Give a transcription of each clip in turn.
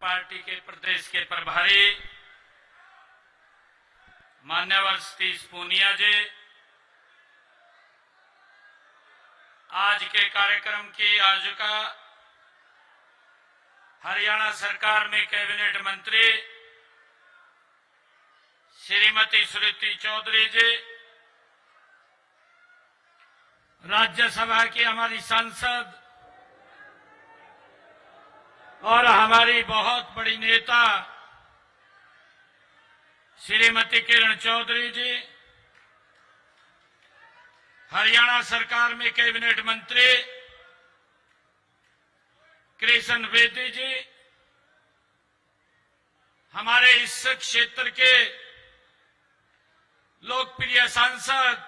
Party के प्रदेश के प्रभारी मान्यवर सतीश पूनिया जी, आज के कार्यक्रम की आयोजिका हरियाणा सरकार में कैबिनेट मंत्री श्रीमती सुरीति चौधरी जी, राज्यसभा की हमारी सांसद और हमारी बहुत बड़ी नेता श्रीमती किरण चौधरी जी, हरियाणा सरकार में कैबिनेट मंत्री कृष्ण बेदी जी, हमारे इस क्षेत्र के लोकप्रिय सांसद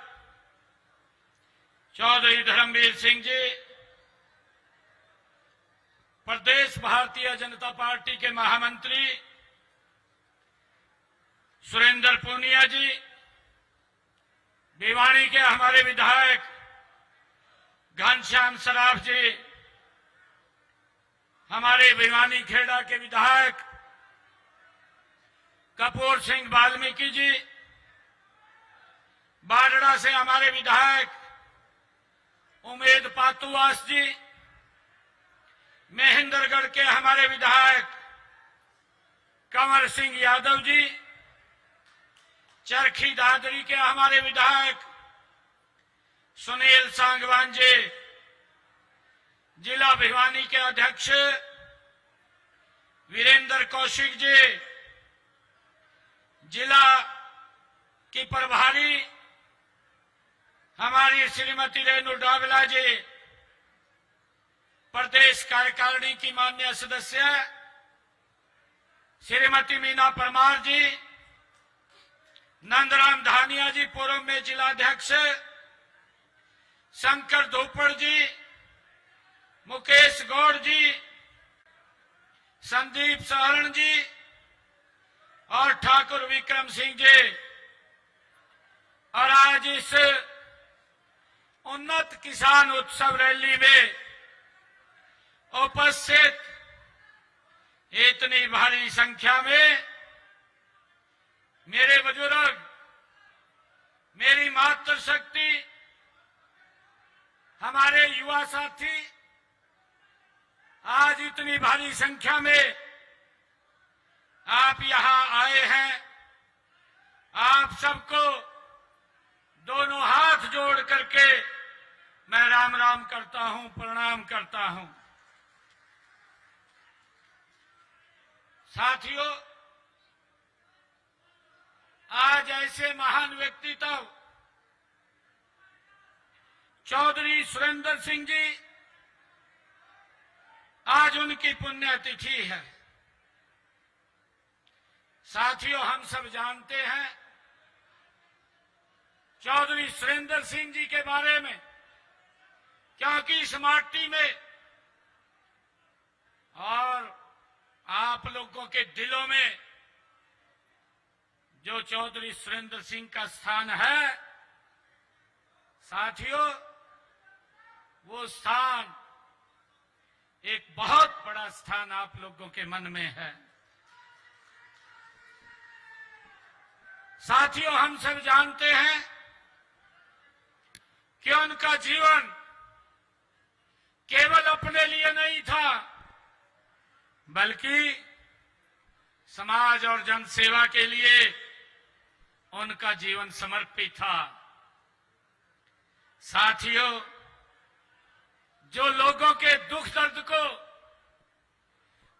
चौधरी धर्मवीर सिंह जी, प्रदेश भारतीय जनता पार्टी के महामंत्री सुरेंद्र पूनिया जी, भिवानी के हमारे विधायक घनश्याम सराफ जी, हमारे भिवानी खेड़ा के विधायक कपूर सिंह वाल्मीकि जी, बाडड़ा से हमारे विधायक उमेद पातुवास जी, महेंद्रगढ़ के हमारे विधायक कंवर सिंह यादव जी, चरखी दादरी के हमारे विधायक सुनील सांगवान जी, जिला भिवानी के अध्यक्ष वीरेंद्र कौशिक जी, जिला की प्रभारी हमारी श्रीमती रेणु डाबला जी, प्रदेश कार्यकारिणी की माननीय सदस्य श्रीमती मीना परमार जी, नंदराम धानिया जी, पूर्व में जिलाध्यक्ष शंकर धोपड़ जी, मुकेश गौड़ जी, संदीप सहरण जी और ठाकुर विक्रम सिंह जी, और आज इस उन्नत किसान उत्सव रैली में उपस्थित इतनी भारी संख्या में मेरे बुजुर्ग, मेरी मातृशक्ति, हमारे युवा साथी, आज इतनी भारी संख्या में आप यहां आए हैं। आप सबको दोनों हाथ जोड़ करके मैं राम राम करता हूं, प्रणाम करता हूं। साथियों, आज ऐसे महान व्यक्तित्व चौधरी सुरेंद्र सिंह जी, आज उनकी पुण्यतिथि है। साथियों, हम सब जानते हैं चौधरी सुरेंद्र सिंह जी के बारे में, क्योंकि इस माटी में और आप लोगों के दिलों में जो चौधरी सुरेंद्र सिंह का स्थान है, साथियों, वो स्थान एक बहुत बड़ा स्थान आप लोगों के मन में है। साथियों, हम सब जानते हैं कि उनका जीवन केवल अपने लिए नहीं था, बल्कि समाज और जनसेवा के लिए उनका जीवन समर्पित था। साथियों, जो लोगों के दुख दर्द को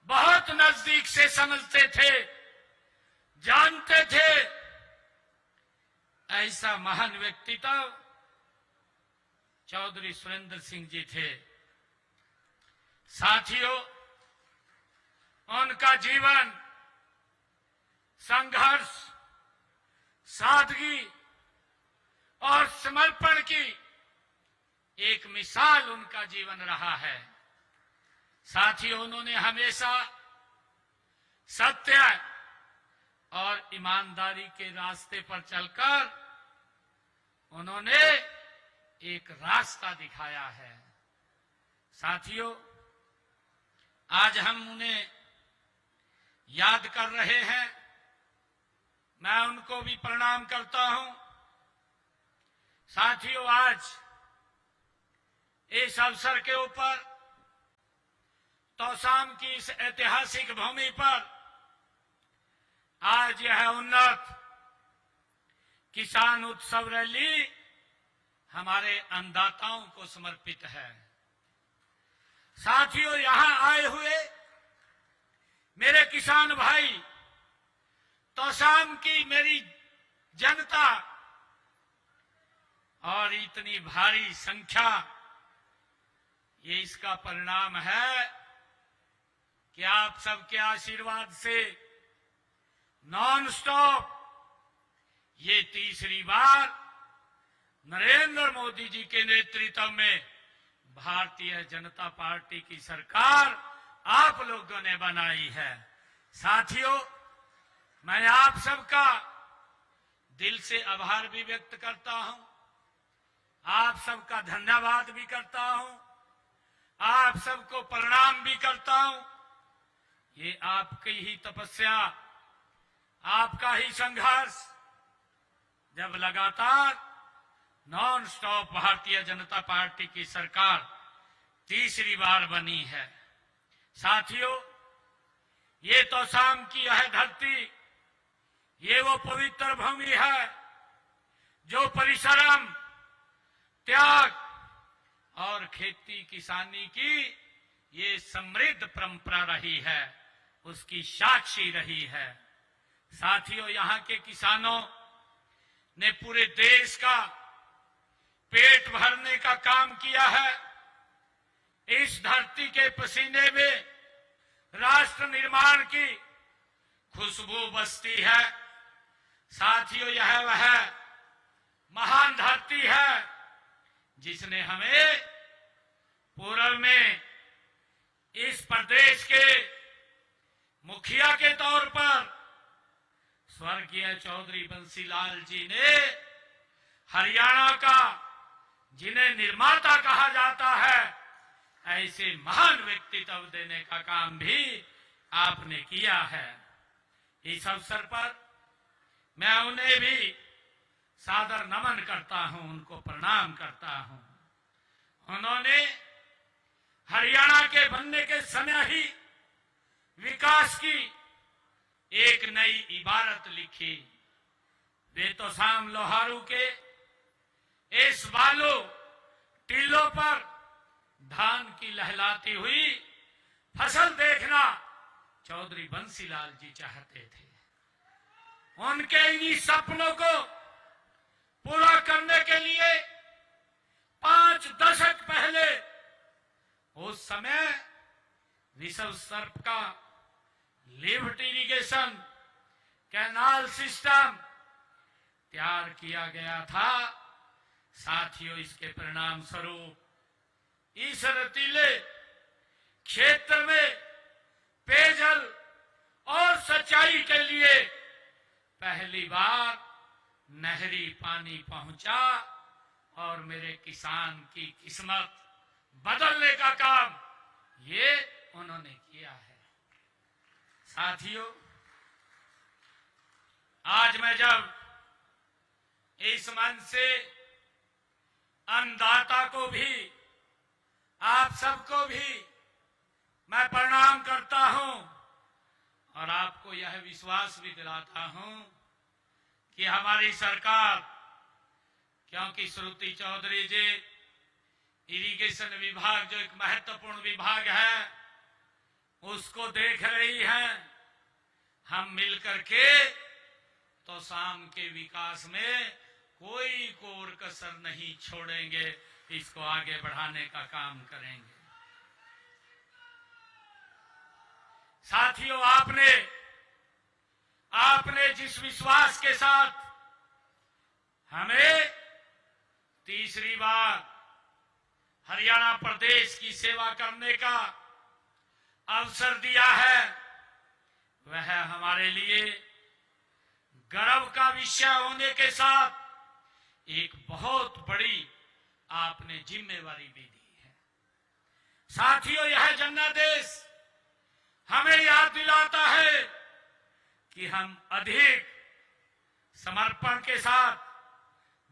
बहुत नजदीक से समझते थे, जानते थे, ऐसा महान व्यक्तित्व चौधरी सुरेंद्र सिंह जी थे। साथियों, उनका जीवन संघर्ष, सादगी और समर्पण की एक मिसाल उनका जीवन रहा है। साथियों, उन्होंने हमेशा सत्य और ईमानदारी के रास्ते पर चलकर उन्होंने एक रास्ता दिखाया है। साथियों, आज हम उन्हें याद कर रहे हैं। मैं उनको भी प्रणाम करता हूं। साथियों, आज इस अवसर के ऊपर तोसाम की इस ऐतिहासिक भूमि पर आज यह उन्नत किसान उत्सव रैली हमारे अन्नदाताओं को समर्पित है। साथियों, यहां आए हुए मेरे किसान भाई, तोसाम की मेरी जनता और इतनी भारी संख्या, ये इसका परिणाम है कि आप सबके आशीर्वाद से नॉन स्टॉप ये तीसरी बार नरेंद्र मोदी जी के नेतृत्व में भारतीय जनता पार्टी की सरकार आप लोगों ने बनाई है। साथियों, मैं आप सबका दिल से आभार भी व्यक्त करता हूं, आप सबका धन्यवाद भी करता हूं, आप सबको प्रणाम भी करता हूं। ये आपकी ही तपस्या, आपका ही संघर्ष, जब लगातार non stop Bharatiya Janata party की सरकार तीसरी बार बनी है। साथियों, ये तोसाम की यह धरती, ये वो पवित्र भूमि है जो परिश्रम, त्याग और खेती किसानी की ये समृद्ध परंपरा रही है, उसकी साक्षी रही है। साथियों, यहाँ के किसानों ने पूरे देश का पेट भरने का काम किया है। इस धरती के पसीने में राष्ट्र निर्माण की खुशबू बसती है। साथियों, यह वह महान धरती है जिसने हमें पूर्व में इस प्रदेश के मुखिया के तौर पर स्वर्गीय चौधरी बंसीलाल जी ने हरियाणा का, जिन्हें निर्माता कहा जाता है, ऐसे महान व्यक्तित्व देने का काम भी आपने किया है। इस अवसर पर मैं उन्हें भी सादर नमन करता हूं, उनको प्रणाम करता हूं। उन्होंने हरियाणा के बनने के समय ही विकास की एक नई इबारत लिखी। वे तोसाम लोहारू के इस बालू टीलों पर धान की लहलाती हुई फसल देखना चौधरी बंसीलाल जी चाहते थे। उनके इन्हीं सपनों को पूरा करने के लिए 5 दशक पहले उस समय विश्व स्तर का लिफ्ट इरिगेशन कैनाल सिस्टम तैयार किया गया था। साथियों, इसके परिणाम स्वरूप इस रतीले क्षेत्र में पेयजल और सिंचाई के लिए पहली बार नहरी पानी पहुंचा और मेरे किसान की किस्मत बदलने का काम ये उन्होंने किया है। साथियों, आज मैं जब इस मंच से अन्नदाता को भी, आप सबको भी मैं प्रणाम करता हूं और आपको यह विश्वास भी दिलाता हूं कि हमारी सरकार, क्योंकि श्रुति चौधरी जी इरिगेशन विभाग जो एक महत्वपूर्ण विभाग है उसको देख रही है, हम मिलकर के तोसाम के विकास में कोई कोर कसर नहीं छोड़ेंगे, इसको आगे बढ़ाने का काम करेंगे। साथियों, आपने जिस विश्वास के साथ हमें तीसरी बार हरियाणा प्रदेश की सेवा करने का अवसर दिया है, वह हमारे लिए गर्व का विषय होने के साथ एक बहुत बड़ी आपने जिम्मेवारी भी दी है। साथियों, यह जन्नत देश हमें याद दिलाता है कि हम अधिक समर्पण के साथ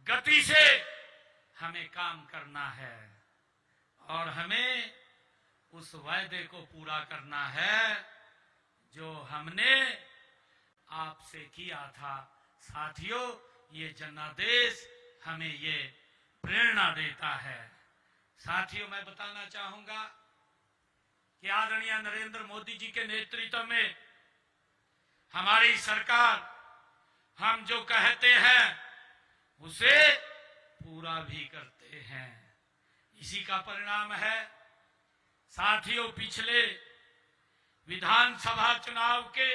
गति से हमें काम करना है और हमें उस वायदे को पूरा करना है जो हमने आपसे किया था। साथियों, ये जनादेश हमें ये प्रेरणा देता है। साथियों, मैं बताना चाहूंगा कि आदरणीय नरेंद्र मोदी जी के नेतृत्व में हमारी सरकार हम जो कहते हैं उसे पूरा भी करते हैं। इसी का परिणाम है साथियों, पिछले विधानसभा चुनाव के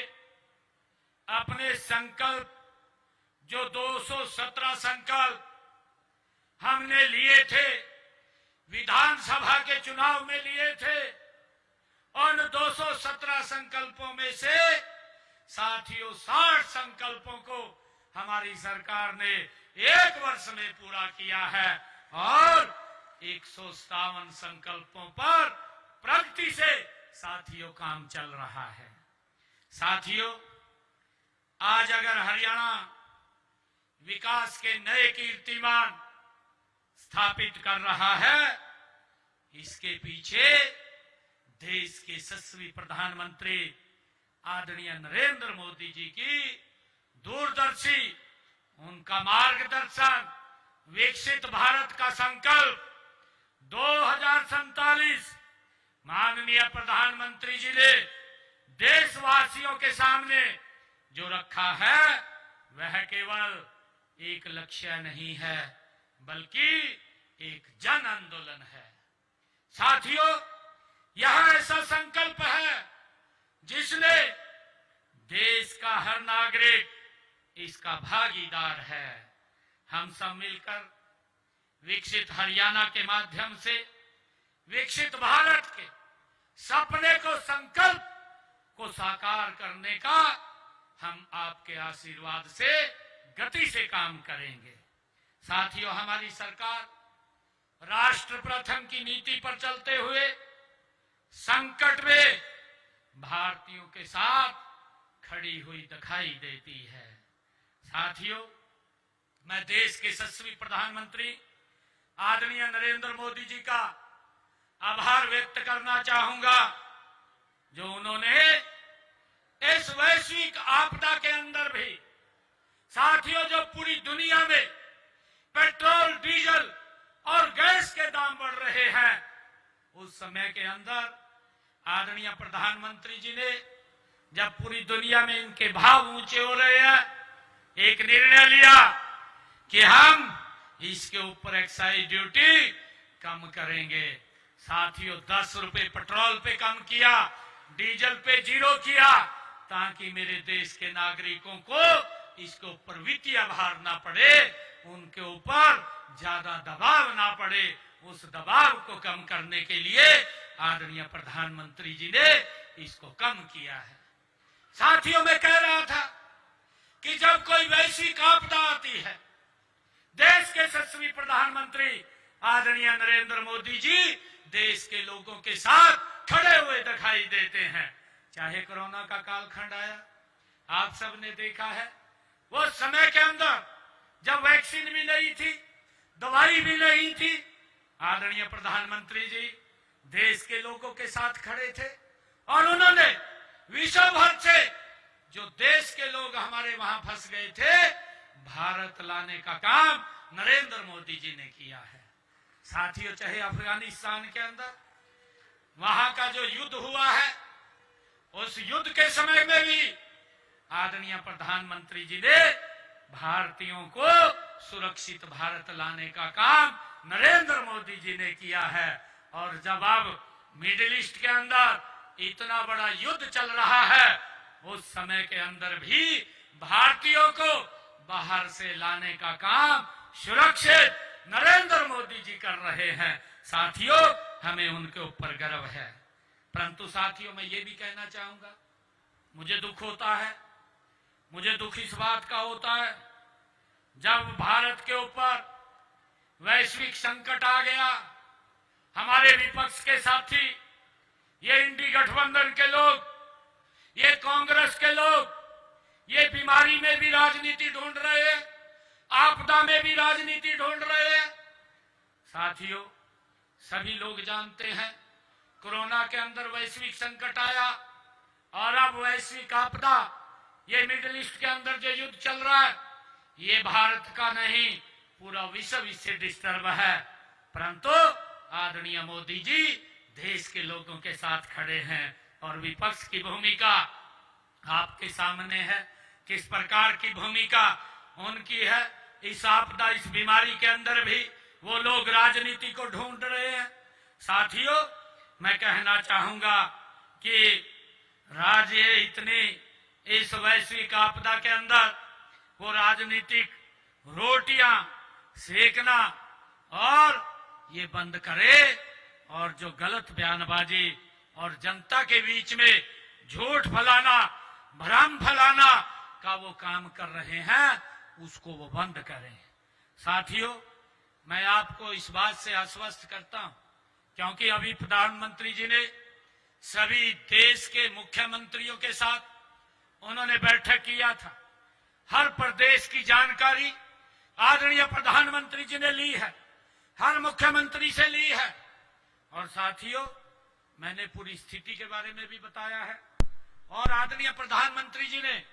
अपने संकल्प जो 217 संकल्प हमने लिए थे, विधानसभा के चुनाव में लिए थे, उन 217 संकल्पों में से साथियों 60 संकल्पों को हमारी सरकार ने एक वर्ष में पूरा किया है और 157 संकल्पों पर प्रगति से साथियों काम चल रहा है। साथियों, आज अगर हरियाणा विकास के नए कीर्तिमान स्थापित कर रहा है, इसके पीछे देश के यशस्वी प्रधानमंत्री आदरणीय नरेंद्र मोदी जी की दूरदर्शी उनका मार्गदर्शन, विकसित भारत का संकल्प 2047 माननीय प्रधानमंत्री जी ने देशवासियों के सामने जो रखा है वह केवल एक लक्ष्य नहीं है बल्कि एक जन आंदोलन है। साथियों, यह ऐसा संकल्प है जिसने देश का हर नागरिक इसका भागीदार है। हम सब मिलकर विकसित हरियाणा के माध्यम से विकसित भारत के सपने को, संकल्प को साकार करने का हम आपके आशीर्वाद से गति से काम करेंगे। साथियों, हमारी सरकार राष्ट्र प्रथम की नीति पर चलते हुए संकट में भारतीयों के साथ खड़ी हुई दिखाई देती है। साथियों, मैं देश के यशस्वी प्रधानमंत्री आदरणीय नरेंद्र मोदी जी का आभार व्यक्त करना चाहूंगा जो उन्होंने इस वैश्विक आपदा के अंदर भी, साथियों, जो पूरी दुनिया में पेट्रोल, डीजल और गैस के दाम बढ़ रहे हैं, उस समय के अंदर आदरणीय प्रधानमंत्री जी ने, जब पूरी दुनिया में इनके भाव ऊंचे हो रहे हैं, एक निर्णय लिया कि हम इसके ऊपर एक्साइज ड्यूटी कम करेंगे। साथियों, 10 रुपए पेट्रोल पे कम किया, डीजल पे 0 किया, ताकि मेरे देश के नागरिकों को इसके ऊपर वित्तीय भार ना पड़े, उनके ऊपर ज्यादा दबाव ना पड़े। उस दबाव को कम करने के लिए आदरणीय प्रधानमंत्री जी ने इसको कम किया है। साथियों, मैं कह रहा था कि जब कोई वैश्विक आपदा आती है, देश के यशस्वी प्रधानमंत्री आदरणीय नरेंद्र मोदी जी देश के लोगों के साथ खड़े हुए दिखाई देते हैं। चाहे कोरोना का कालखंड आया, आप सबने देखा है, वो समय के अंदर जब वैक्सीन भी नहीं थी, दवाई भी नहीं थी, आदरणीय प्रधानमंत्री जी देश के लोगों के साथ खड़े थे और उन्होंने विश्व भर से जो देश के लोग हमारे वहां फंस गए थे, भारत लाने का काम नरेंद्र मोदी जी ने किया है। साथियों, चाहे अफगानिस्तान के अंदर वहां का जो युद्ध हुआ है, उस युद्ध के समय में भी आदरणीय प्रधानमंत्री जी ने भारतीयों को सुरक्षित भारत लाने का काम नरेंद्र मोदी जी ने किया है। और जब अब मिडिल ईस्ट के अंदर इतना बड़ा युद्ध चल रहा है, उस समय के अंदर भी भारतीयों को बाहर से लाने का काम सुरक्षित नरेंद्र मोदी जी कर रहे हैं। साथियों, हमें उनके ऊपर गर्व है। परंतु साथियों, मैं ये भी कहना चाहूंगा, मुझे दुख होता है, मुझे दुख इस बात का होता है जब भारत के ऊपर वैश्विक संकट आ गया, हमारे विपक्ष के साथी, ये इंडी गठबंधन के लोग, ये कांग्रेस के लोग, ये बीमारी में भी राजनीति ढूंढ रहे हैं, आपदा में भी राजनीति ढूंढ रहे हैं। साथियों, सभी लोग जानते हैं कोरोना के अंदर वैश्विक संकट आया और अब वैश्विक आपदा, ये मिडिल ईस्ट के अंदर जो युद्ध चल रहा है, ये भारत का नहीं पूरा विश्व इससे डिस्टर्ब है। परंतु आदरणीय मोदी जी देश के लोगों के साथ खड़े हैं और विपक्ष की भूमिका आपके सामने है। किस प्रकार की भूमिका उनकी है। इस आपदा, इस बीमारी के अंदर भी वो लोग राजनीति को ढूंढ रहे हैं। साथियों, मैं कहना चाहूंगा कि राज्य इतने इस वैश्विक आपदा के अंदर वो राजनीतिक रोटियां सेकना और ये बंद करे और जो गलत बयानबाजी और जनता के बीच में झूठ फैलाना, भ्रम फैलाना का वो काम कर रहे हैं, उसको वो बंद करें। साथियों, मैं आपको इस बात से आश्वस्त करता हूं, क्योंकि अभी प्रधानमंत्री जी ने सभी देश के मुख्यमंत्रियों के साथ उन्होंने बैठक किया था। हर प्रदेश की जानकारी आदरणीय प्रधानमंत्री जी ने ली है, हर मुख्यमंत्री से ली है। और साथियों, मैंने पूरी स्थिति के बारे में भी बताया है और आदरणीय प्रधानमंत्री जी ने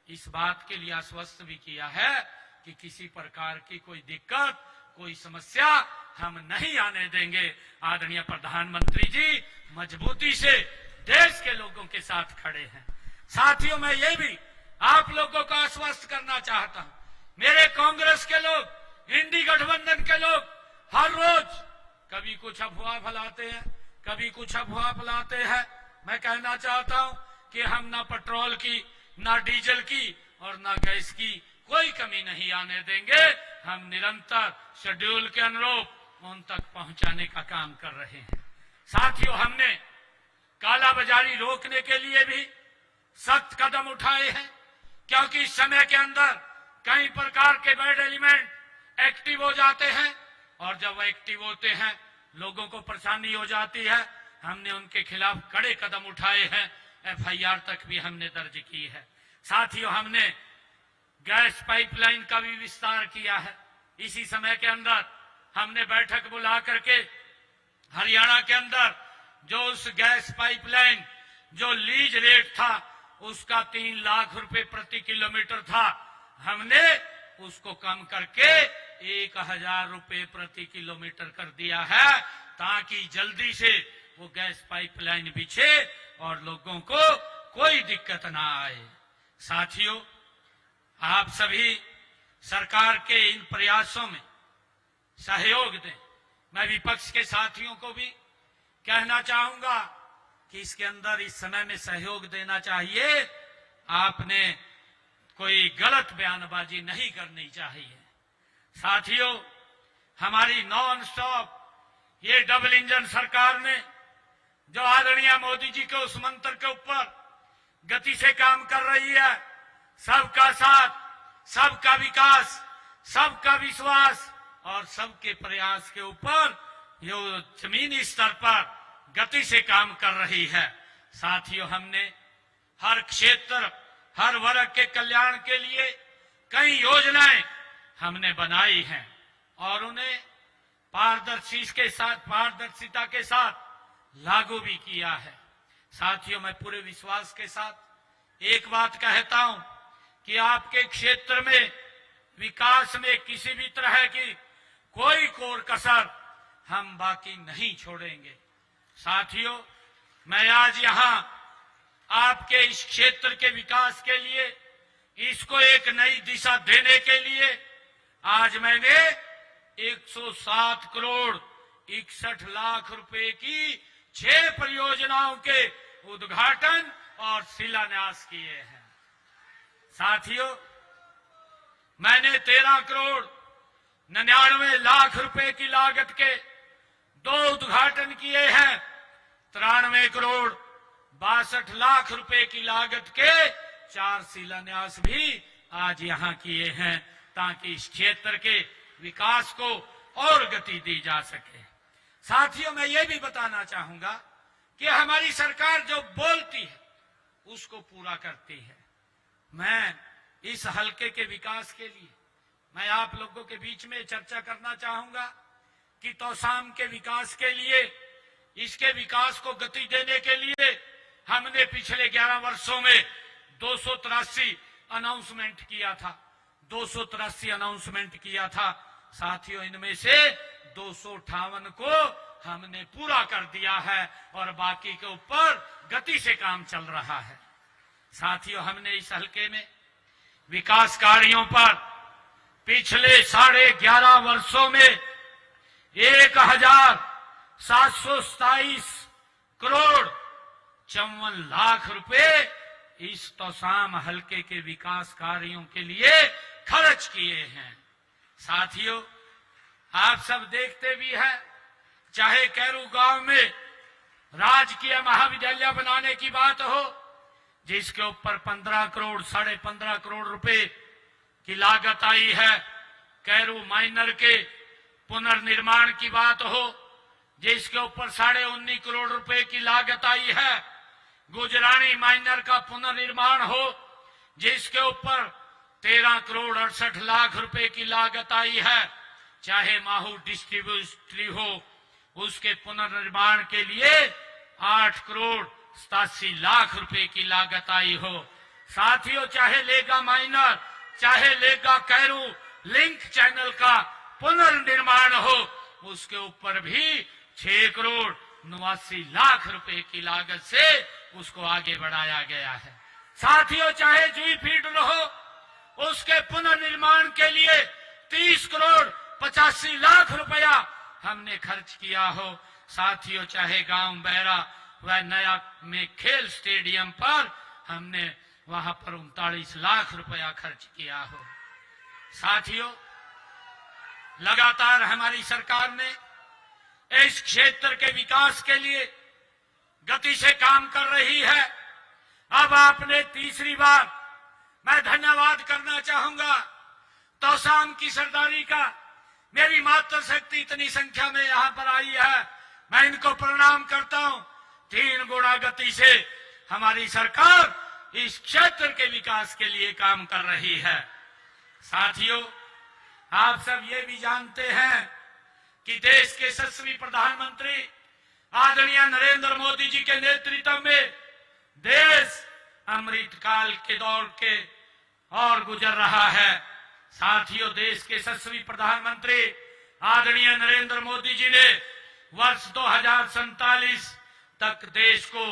इस बात के लिए आश्वस्त भी किया है कि किसी प्रकार की कोई दिक्कत, कोई समस्या हम नहीं आने देंगे। आदरणीय प्रधानमंत्री जी मजबूती से देश के लोगों के साथ खड़े हैं। साथियों, मैं ये भी आप लोगों को आश्वस्त करना चाहता हूं, मेरे कांग्रेस के लोग, इंडी गठबंधन के लोग हर रोज कभी कुछ अफवाह फैलाते हैं, कभी कुछ अफवाह फैलाते हैं। मैं कहना चाहता हूं कि हम ना पेट्रोल की, ना डीजल की और ना गैस की कोई कमी नहीं आने देंगे। हम निरंतर शेड्यूल के अनुरूप उन तक पहुंचाने का काम कर रहे हैं। साथियों, हमने कालाबाजारी रोकने के लिए भी सख्त कदम उठाए हैं, क्योंकि इस समय के अंदर कई प्रकार के बैड एलिमेंट एक्टिव हो जाते हैं और जब वो एक्टिव होते हैं लोगों को परेशानी हो जाती है। हमने उनके खिलाफ कड़े कदम उठाए हैं, एफआईआर तक भी हमने दर्ज की है। साथियों, हमने गैस पाइपलाइन का भी विस्तार किया है। इसी समय के अंदर हमने बैठक बुला करके हरियाणा के अंदर जो उस गैस पाइपलाइन जो लीज रेट था उसका 3 लाख रुपए प्रति किलोमीटर था, हमने उसको कम करके 1000 रुपए प्रति किलोमीटर कर दिया है, ताकि जल्दी से वो गैस पाइपलाइन बिछे और लोगों को कोई दिक्कत ना आए। साथियों, आप सभी सरकार के इन प्रयासों में सहयोग दें। मैं विपक्ष के साथियों को भी कहना चाहूंगा कि इसके अंदर इस समय में सहयोग देना चाहिए। आपने कोई गलत बयानबाजी नहीं करनी चाहिए। साथियों, हमारी नॉन स्टॉप ये डबल इंजन सरकार ने जो आदरणीय मोदी जी के उस मंत्र के ऊपर गति से काम कर रही है, सबका साथ, सबका विकास, सबका विश्वास और सबके प्रयास के ऊपर जो जमीनी स्तर पर गति से काम कर रही है। साथियों, हमने हर क्षेत्र, हर वर्ग के कल्याण के लिए कई योजनाएं हमने बनाई हैं और उन्हें पारदर्शिता के साथ लागू भी किया है। साथियों, मैं पूरे विश्वास के साथ एक बात कहता हूं कि आपके क्षेत्र में विकास में किसी भी तरह की कोई कोर कसर हम बाकी नहीं छोड़ेंगे। साथियों, मैं आज यहां आपके इस क्षेत्र के विकास के लिए, इसको एक नई दिशा देने के लिए आज मैंने 107 करोड़ 61 लाख रुपए की 6 परियोजनाओं के उद्घाटन और शिलान्यास किए हैं। साथियों, मैंने 13 करोड़ 99 लाख रुपए की लागत के 2 उद्घाटन किए हैं। 93 करोड़ 62 लाख रुपए की लागत के 4 शिलान्यास भी आज यहां किए हैं, ताकि इस क्षेत्र के विकास को और गति दी जा सके। साथियों, मैं ये भी बताना चाहूंगा कि हमारी सरकार जो बोलती है उसको पूरा करती है। मैं इस हलके के विकास के लिए मैं आप लोगों के बीच में चर्चा करना चाहूंगा कि तौसाम के विकास के लिए, इसके विकास को गति देने के लिए हमने पिछले 11 वर्षों में 283 अनाउंसमेंट किया था। 283 अनाउंसमेंट किया था साथियों, इनमें से 258 को हमने पूरा कर दिया है और बाकी के ऊपर गति से काम चल रहा है। साथियों, हमने इस हलके में विकास कार्यों पर पिछले 11.5 वर्षों में 1727 करोड़ 54 लाख रुपए इस तौसाम हलके के विकास कार्यों के लिए खर्च किए हैं। साथियों, आप सब देखते भी हैं, चाहे कैरू गांव में राजकीय महाविद्यालय बनाने की बात हो, जिसके ऊपर 15 करोड़ 15.5 करोड़ रुपए की लागत आई है, कैरू माइनर के पुनर्निर्माण की बात हो, जिसके ऊपर 19.5 करोड़ रुपए की लागत आई है, गुजरानी माइनर का पुनर्निर्माण हो, जिसके ऊपर 13 करोड़ 68 लाख रुपए की लागत आई है, चाहे माहू डिस्ट्रीब्यूटरी हो, उसके पुनर्निर्माण के लिए 8 करोड़ 87 लाख रुपए की लागत आई हो। साथियों, चाहे लेगा माइनर, चाहे लेगा कैरू लिंक चैनल का पुनर्निर्माण हो, उसके ऊपर भी 6 करोड़ 89 लाख रुपए की लागत से उसको आगे बढ़ाया गया है। साथियों, चाहे जुई फीड हो, उसके पुनर्निर्माण के लिए 30 करोड़ 85 लाख रुपया हमने खर्च किया हो। साथियों, चाहे गांव बैरा व नया में खेल स्टेडियम पर हमने वहां पर 39 लाख रुपया खर्च किया हो। साथियों, लगातार हमारी सरकार ने इस क्षेत्र के विकास के लिए गति से काम कर रही है। अब आपने तीसरी बार मैं धन्यवाद करना चाहूंगा तौसाम की सरदारी का। मेरी मातृशक्ति इतनी संख्या में यहां पर आई है, मैं इनको प्रणाम करता हूं। 3 गुना गति से हमारी सरकार इस क्षेत्र के विकास के लिए काम कर रही है। साथियों, आप सब ये भी जानते हैं कि देश के यशस्वी प्रधानमंत्री आदरणीय नरेंद्र मोदी जी के नेतृत्व में देश अमृतकाल के दौर के और गुजर रहा है। साथियों, देश के यशस्वी प्रधानमंत्री आदरणीय नरेंद्र मोदी जी ने वर्ष 2047 तक देश को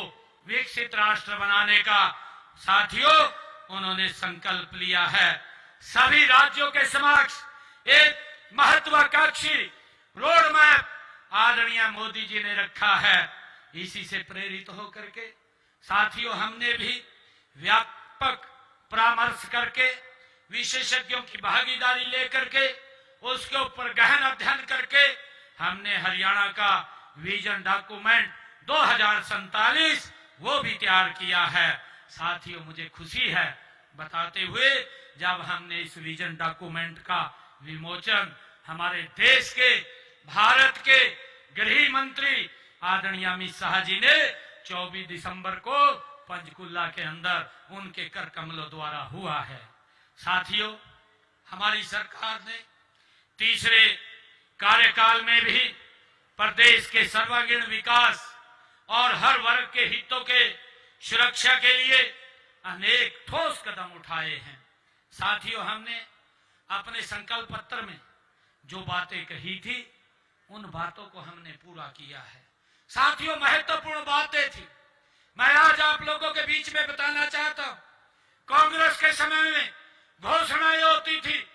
विकसित राष्ट्र बनाने का साथियों उन्होंने संकल्प लिया है। सभी राज्यों के समक्ष एक महत्वाकांक्षी रोड मैप आदरणीय मोदी जी ने रखा है। इसी से प्रेरित होकर के साथियों हमने भी व्यापक परामर्श करके, विशेषज्ञों की भागीदारी लेकर के, उसके ऊपर गहन अध्ययन करके हमने हरियाणा का विजन डॉक्यूमेंट 2047 वो भी तैयार किया है। साथियों, मुझे खुशी है बताते हुए, जब हमने इस विजन डॉक्यूमेंट का विमोचन हमारे देश के, भारत के गृह मंत्री आदरणीय अमित शाह जी ने 24 दिसंबर को पंचकुला के अंदर उनके कर कमलों द्वारा हुआ है। साथियों, हमारी सरकार ने तीसरे कार्यकाल में भी प्रदेश के सर्वांगीण विकास और हर वर्ग के हितों के सुरक्षा के लिए अनेक ठोस कदम उठाए हैं। साथियों, हमने अपने संकल्प पत्र में जो बातें कही थी, उन बातों को हमने पूरा किया है। साथियों, महत्वपूर्ण बातें थी, मैं आज आप लोगों के बीच में बताना चाहता हूं। कांग्रेस के समय में घोषणाएं होती थी,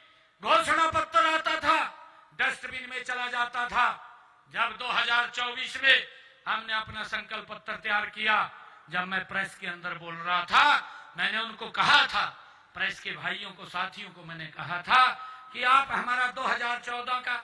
घोषणा पत्र आता था, डस्टबिन में चला जाता था। जब 2024 में हमने अपना संकल्प पत्र तैयार किया, जब मैं प्रेस के अंदर बोल रहा था, मैंने उनको कहा था, प्रेस के भाइयों को, साथियों को मैंने कहा था कि आप हमारा 2014 का,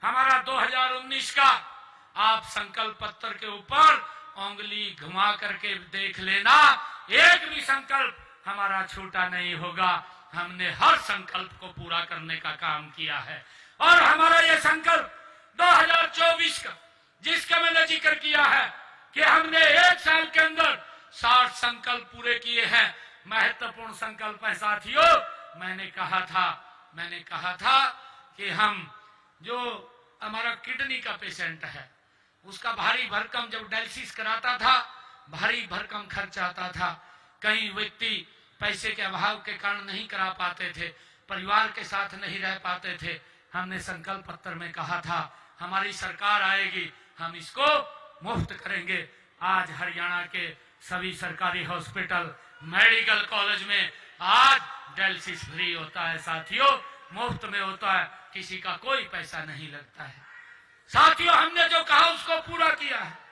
हमारा 2019 का आप संकल्प पत्र के ऊपर उंगली घुमा करके देख लेना, एक भी संकल्प हमारा छूटा नहीं होगा। हमने हर संकल्प को पूरा करने का काम किया है और हमारा यह संकल्प 2024 का, जिसका मैंने जिक्र किया है कि हमने 1 साल के अंदर 60 संकल्प पूरे किए हैं। महत्वपूर्ण संकल्प है साथियों, मैंने कहा था कि हम जो हमारा किडनी का पेशेंट है उसका भारी भरकम जब डायलिसिस कराता था भारी भरकम खर्च आता था। कई व्यक्ति पैसे के अभाव के कारण नहीं करा पाते थे, परिवार के साथ नहीं रह पाते थे। हमने संकल्प पत्र में कहा था हमारी सरकार आएगी हम इसको मुफ्त करेंगे। आज हरियाणा के सभी सरकारी हॉस्पिटल मेडिकल कॉलेज में आज डायलिसिस फ्री होता है साथियों, मुफ्त में होता है, किसी का कोई पैसा नहीं लगता है। साथियों हमने जो कहा उसको पूरा किया है।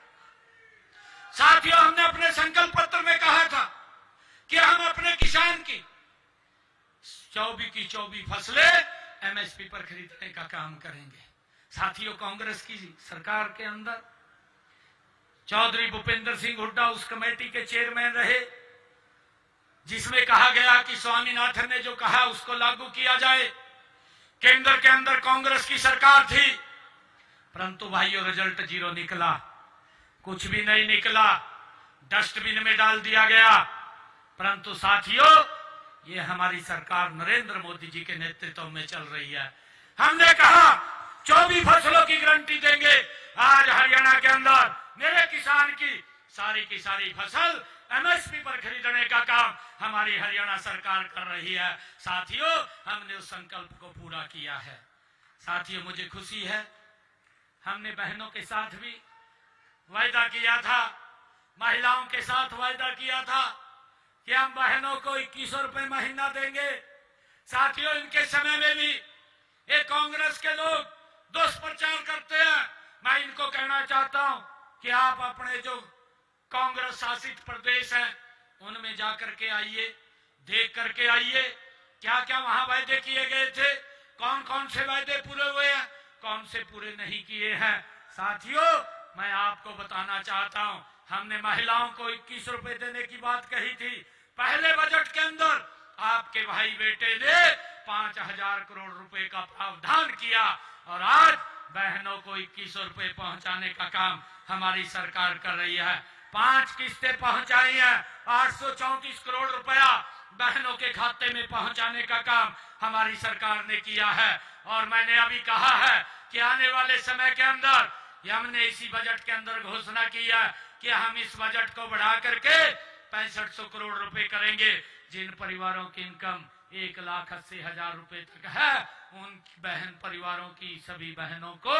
साथियों हमने अपने संकल्प पत्र में कहा था कि हम अपने किसान की 24 फसलें एमएसपी पर खरीदने का काम करेंगे। साथियों कांग्रेस की सरकार के अंदर चौधरी भूपेंद्र सिंह हुड्डा उस कमेटी के चेयरमैन रहे जिसमें कहा गया कि स्वामीनाथन ने जो कहा उसको लागू किया जाए। केंद्र के अंदर कांग्रेस की सरकार थी, परंतु भाइयों रिजल्ट 0 निकला, कुछ भी नहीं निकला, डस्टबिन में डाल दिया गया। परंतु साथियों ये हमारी सरकार नरेंद्र मोदी जी के नेतृत्व में चल रही है। हमने कहा 24 फसलों की गारंटी देंगे। आज हरियाणा के अंदर मेरे किसान की सारी फसल एमएसपी पर खरीदने का काम हमारी हरियाणा सरकार कर रही है। साथियों हमने उस संकल्प को पूरा किया है। साथियों मुझे खुशी है हमने बहनों के साथ भी वायदा किया था, महिलाओं के साथ वायदा किया था कि हम बहनों को 2100 रुपए महीना देंगे। साथियों इनके समय में भी ये कांग्रेस के लोग दुष्प्रचार करते हैं। मैं इनको कहना चाहता हूं कि आप अपने जो कांग्रेस शासित प्रदेश हैं उनमें जाकर के आइए, देख करके आइए क्या क्या वहां वायदे किए गए थे, कौन कौन से वायदे पूरे हुए हैं, कौन से पूरे नहीं किए हैं। साथियों मैं आपको बताना चाहता हूं हमने महिलाओं को 21 रुपए देने की बात कही थी। पहले बजट के अंदर आपके भाई बेटे ने 5000 करोड़ रुपए का प्रावधान किया और आज बहनों को 2100 रुपए पहुंचाने का काम हमारी सरकार कर रही है। 5 किस्तें पहुंचाई हैं, 834 करोड़ रुपया बहनों के खाते में पहुंचाने का काम हमारी सरकार ने किया है। और मैंने अभी कहा है कि आने वाले समय के अंदर हमने इसी बजट के अंदर घोषणा की है कि हम इस बजट को बढ़ा करके 6500 करोड़ रुपए करेंगे। जिन परिवारों की इनकम 1,80,000 रुपए तक है उन बहन परिवारों की सभी बहनों को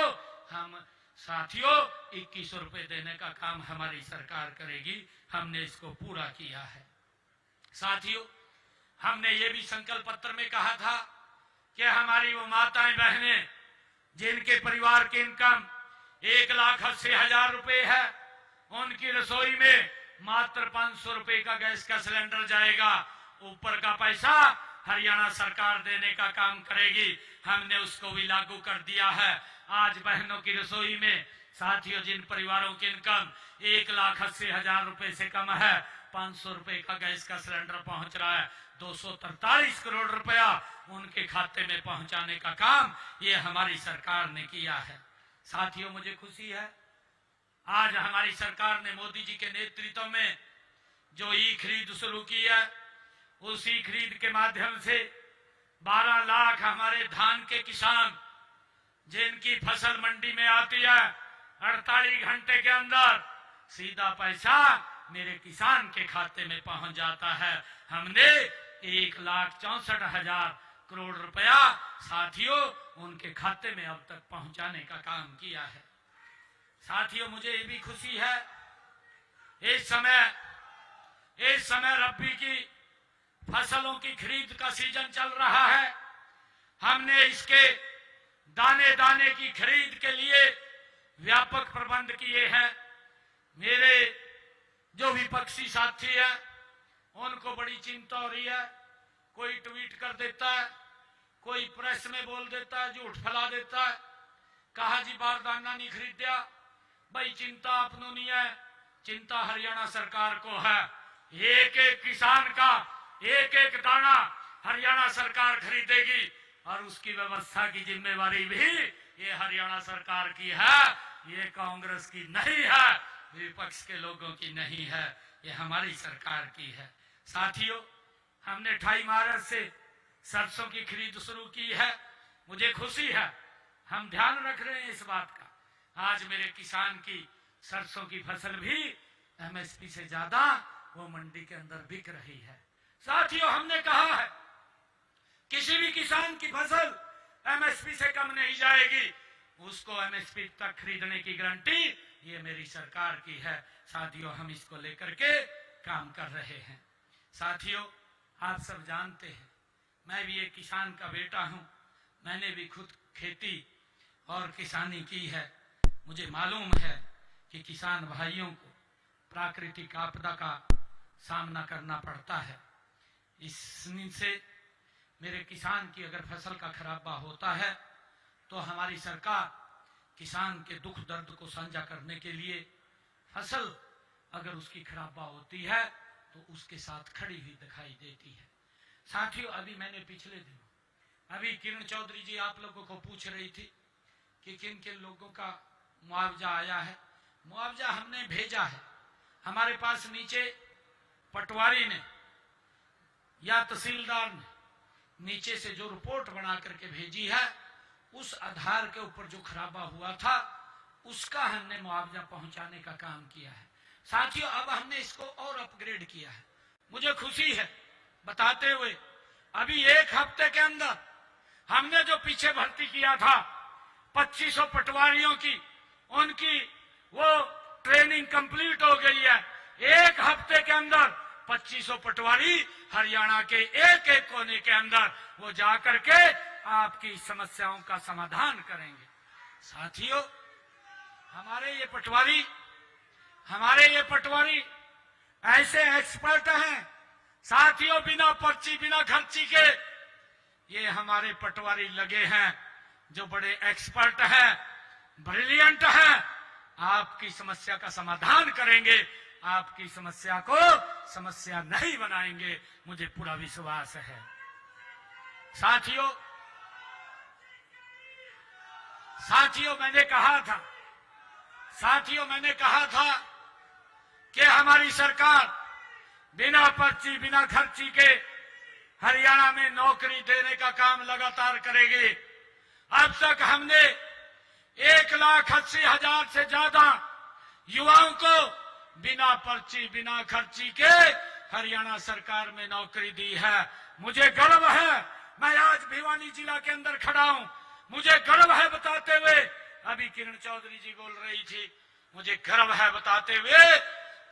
हम साथियों 2100 रुपए देने का काम हमारी सरकार करेगी। हमने इसको पूरा किया है। साथियों हमने ये भी संकल्प पत्र में कहा था कि हमारी वो माताएं बहनें जिनके परिवार की इनकम 1,80,000 रुपए है उनकी रसोई में मात्र 500 रुपए का गैस का सिलेंडर जाएगा। ऊपर का पैसा हरियाणा सरकार देने का काम करेगी। हमने उसको भी लागू कर दिया है। आज बहनों की रसोई में साथियों जिन परिवारों की इनकम 1,80,000 रुपए से कम है 500 रुपए का गैस का सिलेंडर पहुंच रहा है। 243 करोड़ रुपया उनके खाते में पहुंचाने का काम ये हमारी सरकार ने किया है। साथियों मुझे खुशी है आज हमारी सरकार ने मोदी जी के नेतृत्व में जो ई खरीद शुरू की है उसी खरीद के माध्यम से 12 लाख हमारे धान के किसान जिनकी फसल मंडी में आती है 48 घंटे के अंदर सीधा पैसा मेरे किसान के खाते में पहुंच जाता है। हमने 1,64,000 करोड़ रुपया साथियों उनके खाते में अब तक पहुंचाने का काम किया है। साथियों मुझे ये भी खुशी है इस समय रबी की फसलों की खरीद का सीजन चल रहा है। हमने इसके दाने दाने की खरीद के लिए व्यापक प्रबंध किए हैं। मेरे जो विपक्षी साथी हैं उनको बड़ी चिंता हो रही है। कोई ट्वीट कर देता है, कोई प्रेस में बोल देता है, झूठ फैला देता है, कहा जी बारदाना नहीं खरीदा। भाई चिंता अपनों नहीं है, चिंता हरियाणा सरकार को है। एक एक किसान का एक एक दाना हरियाणा सरकार खरीदेगी और उसकी व्यवस्था की जिम्मेवारी भी ये हरियाणा सरकार की है, ये कांग्रेस की नहीं है, विपक्ष के लोगों की नहीं है, ये हमारी सरकार की है। साथियों हमने 28 मार्च से सरसों की खरीद शुरू की है। मुझे खुशी है, हम ध्यान रख रहे हैं इस बात का। आज मेरे किसान की सरसों की फसल भी एमएसपी से ज्यादा वो मंडी के अंदर बिक रही है। साथियों, हमने कहा है किसी भी किसान की फसल एमएसपी से कम नहीं जाएगी, उसको एमएसपी तक खरीदने की गारंटी ये मेरी सरकार की है। साथियों, हम इसको लेकर के काम कर रहे हैं। साथियों, आप सब जानते हैं मैं भी एक किसान का बेटा हूं। मैंने भी खुद खेती और किसानी की है। मुझे मालूम है कि किसान भाइयों को प्राकृतिक आपदा का सामना करना पड़ता है। इससे मेरे किसान की अगर फसल का खराबा होता है तो हमारी सरकार किसान के दुख दर्द को साझा करने के लिए फसल अगर उसकी खराबा होती है तो उसके साथ खड़ी हुई दिखाई देती है। साथियों, अभी मैंने पिछले दिनों अभी किरण चौधरी जी आप लोगों को पूछ रही थी कि किन किन लोगों का मुआवजा आया है। मुआवजा हमने भेजा है। हमारे पास नीचे पटवारी ने या तहसीलदार ने नीचे से जो रिपोर्ट बना करके भेजी है, उस आधार के ऊपर जो खराबा हुआ था उसका हमने मुआवजा पहुंचाने का काम किया है। साथियों, अब हमने इसको और अपग्रेड किया है। मुझे खुशी है बताते हुए, अभी एक हफ्ते के अंदर हमने जो पीछे भर्ती किया था 2500 पटवारियों की, उनकी वो ट्रेनिंग कंप्लीट हो गई है। एक हफ्ते के अंदर 2500 पटवारी हरियाणा के एक एक कोने के अंदर वो जाकर के आपकी समस्याओं का समाधान करेंगे। साथियों, हमारे ये पटवारी ऐसे एक्सपर्ट हैं। साथियों, बिना पर्ची बिना खर्ची के ये हमारे पटवारी लगे हैं जो बड़े एक्सपर्ट हैं, ब्रिलियंट हैं। आपकी समस्या का समाधान करेंगे, आपकी समस्या को समस्या नहीं बनाएंगे, मुझे पूरा विश्वास है। साथियों, मैंने कहा था कि हमारी सरकार बिना पर्ची बिना खर्ची के हरियाणा में नौकरी देने का काम लगातार करेगी। अब तक हमने 1,80,000 से ज्यादा युवाओं को बिना पर्ची बिना खर्ची के हरियाणा सरकार में नौकरी दी है। मुझे गर्व है, मैं आज भिवानी जिला के अंदर खड़ा हूं। मुझे गर्व है बताते हुए, अभी किरण चौधरी जी बोल रही थी, मुझे गर्व है बताते हुए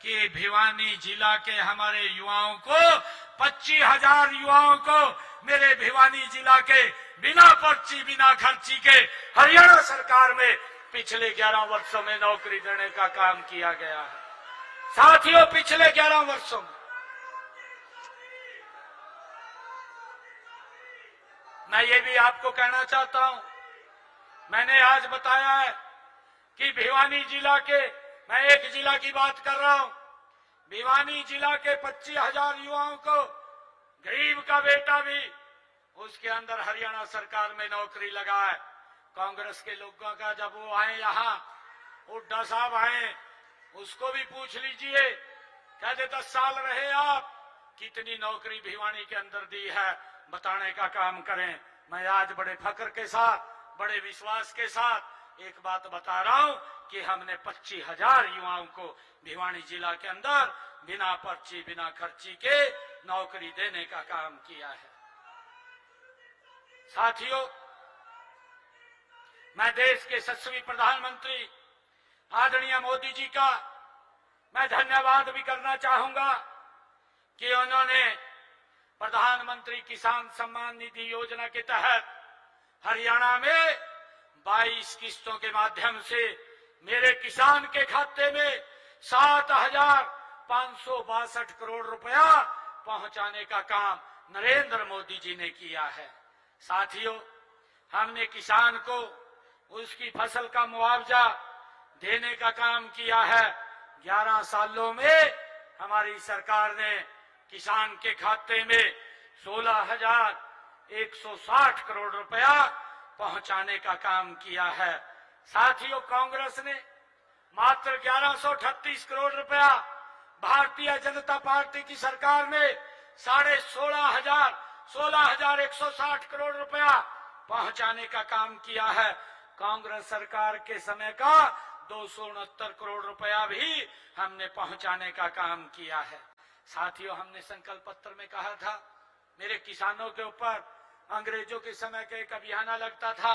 कि भिवानी जिला के हमारे युवाओं को 25,000 युवाओं को मेरे भिवानी जिला के बिना पर्ची बिना खर्ची के हरियाणा सरकार में पिछले 11 वर्षों में नौकरी देने का काम किया गया है। साथियों, पिछले 11 वर्षों में मैं ये भी आपको कहना चाहता हूं, मैंने आज बताया है कि भिवानी जिला के, मैं एक जिला की बात कर रहा हूं, भिवानी जिला के 25,000 युवाओं को गरीब का बेटा भी उसके अंदर हरियाणा सरकार में नौकरी लगा है। कांग्रेस के लोगों का जब वो आए यहाँ, हुड्डा साहब आए, उसको भी पूछ लीजिए, कहते 10 साल रहे आप, कितनी नौकरी भिवानी के अंदर दी है, बताने का काम करें। मैं आज बड़े फख्र के साथ, बड़े विश्वास के साथ एक बात बता रहा हूं कि हमने 25,000 युवाओं को भिवानी जिला के अंदर बिना पर्ची बिना खर्ची के नौकरी देने का काम किया है। साथियों, मैं देश के यशस्वी प्रधानमंत्री आदरणीय मोदी जी का मैं धन्यवाद भी करना चाहूंगा कि उन्होंने प्रधानमंत्री किसान सम्मान निधि योजना के तहत हरियाणा में 22 किस्तों के माध्यम से मेरे किसान के खाते में 7,562 करोड़ रुपया पहुंचाने का काम नरेंद्र मोदी जी ने किया है। साथियों, हमने किसान को उसकी फसल का मुआवजा देने का काम किया है। 11 सालों में हमारी सरकार ने किसान के खाते में 16,160 करोड़ रुपया पहुंचाने का काम किया है। साथियों, कांग्रेस ने मात्र 1138 करोड़ रुपया, भारतीय जनता पार्टी की सरकार में 16,500 16,160 करोड़ रुपया पहुंचाने का काम किया है। कांग्रेस सरकार के समय का 269 करोड़ रुपया भी हमने पहुंचाने का काम किया है। साथियों, हमने संकल्प पत्र में कहा था, मेरे किसानों के ऊपर अंग्रेजों के समय का एक अभियान लगता था,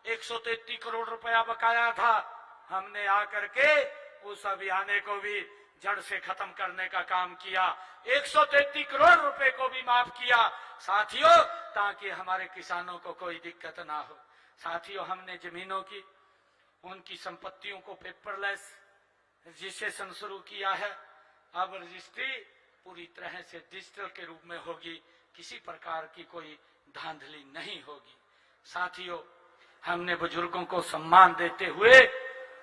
133 करोड़ रुपया बकाया था। हमने आकर के उस अभियान को भी जड़ से खत्म करने का काम किया, 133 करोड़ रुपए को भी माफ किया साथियों, ताकि हमारे किसानों को कोई दिक्कत ना हो। साथियों, हमने जमीनों की, उनकी संपत्तियों को पेपरलेस रजिस्ट्रेशन शुरू किया है। अब रजिस्ट्री पूरी तरह से डिजिटल के रूप में होगी, किसी प्रकार की कोई धांधली नहीं होगी। साथियों, हमने बुजुर्गों को सम्मान देते हुए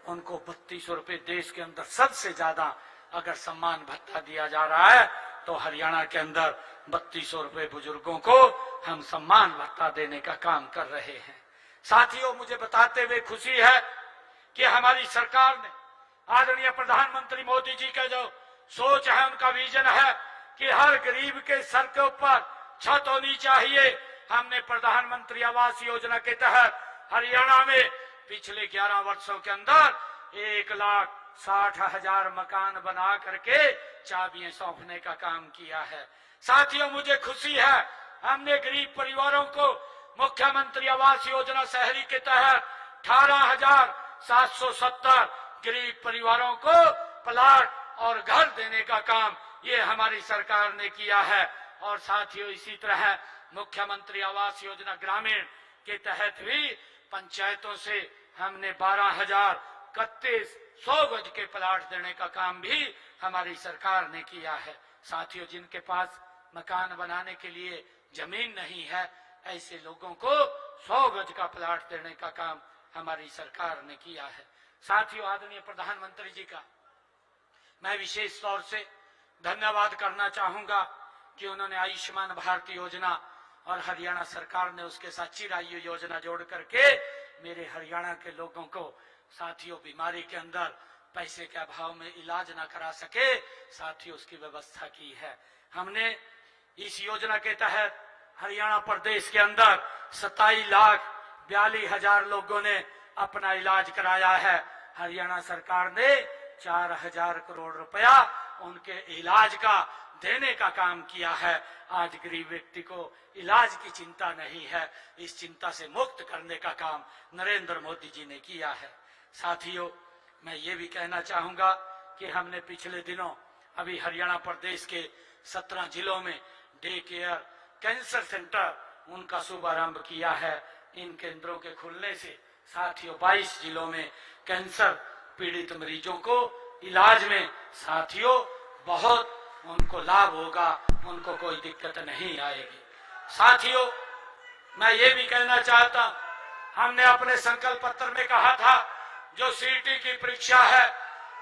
उनको 3200 रुपए, देश के अंदर सबसे ज्यादा अगर सम्मान भत्ता दिया जा रहा है तो हरियाणा के अंदर 3200 रुपए बुजुर्गों को हम सम्मान भत्ता देने का काम कर रहे हैं। साथियों, मुझे बताते हुए खुशी है कि हमारी सरकार ने, आदरणीय प्रधानमंत्री मोदी जी का जो सोच है, उनका विजन है कि हर गरीब के सर के ऊपर छत होनी चाहिए। हमने प्रधानमंत्री आवास योजना के तहत हरियाणा में पिछले 11 वर्षों के अंदर 1,60,000 मकान बना करके चाबियां सौंपने का काम किया है। साथियों, मुझे खुशी है, हमने गरीब परिवारों को मुख्यमंत्री आवास योजना शहरी के तहत 18,770 गरीब परिवारों को प्लाट और घर देने का काम ये हमारी सरकार ने किया है। और साथियों, इसी तरह मुख्यमंत्री आवास योजना ग्रामीण के तहत भी पंचायतों से हमने 12,031 100 गज के प्लाट देने का काम भी हमारी सरकार ने किया है। साथियों, जिनके पास मकान बनाने के लिए जमीन नहीं है, ऐसे लोगों को 100 गज का प्लाट देने का काम हमारी सरकार ने किया है। साथियों, आदरणीय प्रधानमंत्री जी का मैं विशेष तौर से धन्यवाद करना चाहूंगा कि उन्होंने आयुष्मान भारत योजना और हरियाणा सरकार ने उसके साथ चिरायु योजना जोड़ करके मेरे हरियाणा के लोगों को, साथियों, बीमारी के अंदर पैसे के अभाव में इलाज ना करा सके, साथियों, उसकी व्यवस्था की है। हमने इस योजना के तहत हरियाणा प्रदेश के अंदर 27,42,000 लोगों ने अपना इलाज कराया है। हरियाणा सरकार ने 4,000 करोड़ रुपया उनके इलाज का देने का काम किया है। आज गरीब व्यक्ति को इलाज की चिंता नहीं है, इस चिंता से मुक्त करने का काम नरेंद्र मोदी जी ने किया है। साथियों, मैं ये भी कहना चाहूंगा कि हमने पिछले दिनों अभी हरियाणा प्रदेश के 17 जिलों में डे केयर कैंसर सेंटर उनका शुभारंभ किया है। इन केंद्रों के खुलने से साथियों 22 जिलों में कैंसर पीड़ित मरीजों को इलाज में साथियों बहुत उनको लाभ होगा, उनको कोई दिक्कत नहीं आएगी। साथियों, मैं ये भी कहना चाहता, हमने अपने संकल्प पत्र में कहा था जो सीटी की परीक्षा है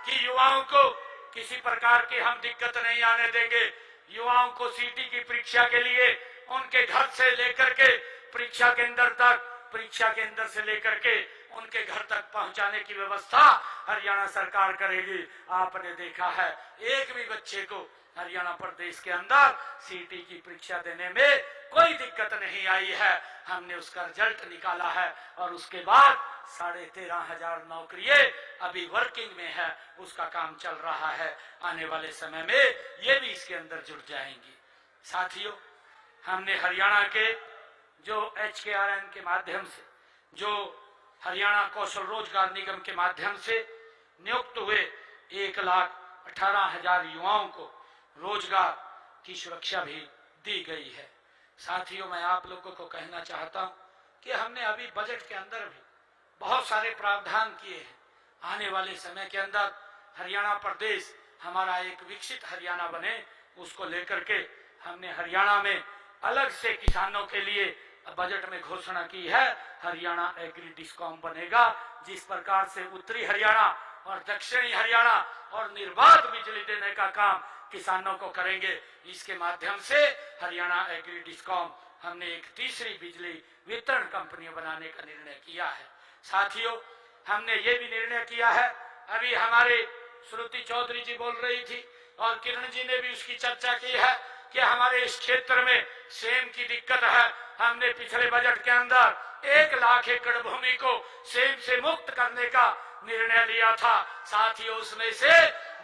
कि युवाओं को किसी प्रकार की हम दिक्कत नहीं आने देंगे। युवाओं को सीटी की परीक्षा के लिए उनके घर से लेकर के परीक्षा केंद्र तक, परीक्षा केंद्र से लेकर के उनके घर तक पहुंचाने की व्यवस्था हरियाणा सरकार करेगी। आपने देखा है एक भी बच्चे को हरियाणा प्रदेश के अंदर सीटी की परीक्षा देने में कोई दिक्कत नहीं आई है। हमने उसका रिजल्ट निकाला है और उसके बाद 13,500 नौकरियां अभी वर्किंग में है, उसका काम चल रहा है। आने वाले समय में ये भी इसके अंदर जुड़ जाएंगी। साथियों, हमने हरियाणा के जो HKRN के माध्यम से, जो हरियाणा कौशल रोजगार निगम के माध्यम से नियुक्त हुए 1,18,000 युवाओं को रोजगार की सुरक्षा भी दी गई है। साथियों, मैं आप लोगों को कहना चाहता हूं कि हमने अभी बजट के अंदर भी बहुत सारे प्रावधान किए हैं। आने वाले समय के अंदर हरियाणा प्रदेश हमारा एक विकसित हरियाणा बने, उसको लेकर के हमने हरियाणा में अलग से किसानों के लिए बजट में घोषणा की है। हरियाणा एग्री डिस्कॉम बनेगा, जिस प्रकार से उत्तरी हरियाणा और दक्षिणी हरियाणा और निर्बाध बिजली देने का काम किसानों को करेंगे। इसके माध्यम से हरियाणा एग्री डिस्कॉम हमने एक तीसरी बिजली वितरण कंपनी बनाने का निर्णय किया है। साथियों, हमने ये भी निर्णय किया है, अभी हमारे श्रुति चौधरी जी बोल रही थी और किरण जी ने भी उसकी चर्चा की है कि हमारे इस क्षेत्र में सेम की दिक्कत है। हमने पिछले बजट के अंदर 1 लाख एकड़ भूमि को सेम से मुक्त करने का निर्णय लिया था। साथ ही उसमें से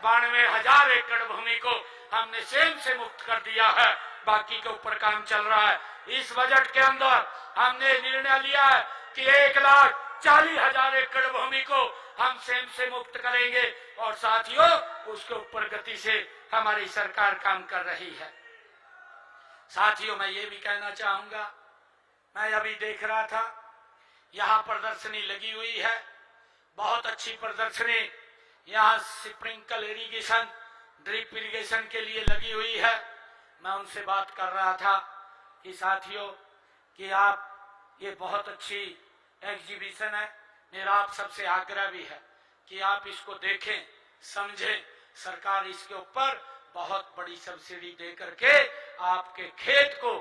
92,000 एकड़ भूमि को हमने सेम से मुक्त कर दिया है। बाकी के ऊपर काम चल रहा है। इस बजट के अंदर हमने निर्णय लिया है कि 1,40,000 एकड़ भूमि को हम सेम से मुक्त करेंगे और साथियों उसके ऊपर गति से हमारी सरकार काम कर रही है। साथियों मैं ये भी कहना चाहूंगा, मैं अभी देख रहा था यहाँ प्रदर्शनी लगी हुई है, बहुत अच्छी प्रदर्शनी यहाँ स्प्रिंकल इरिगेशन ड्रिप इरिगेशन के लिए लगी हुई है। मैं उनसे बात कर रहा था कि साथियों कि आप ये बहुत अच्छी एग्जीबिशन है, मेरा आप सबसे आग्रह भी है कि आप इसको देखें समझें। सरकार इसके ऊपर बहुत बड़ी सब्सिडी दे करके आपके खेत को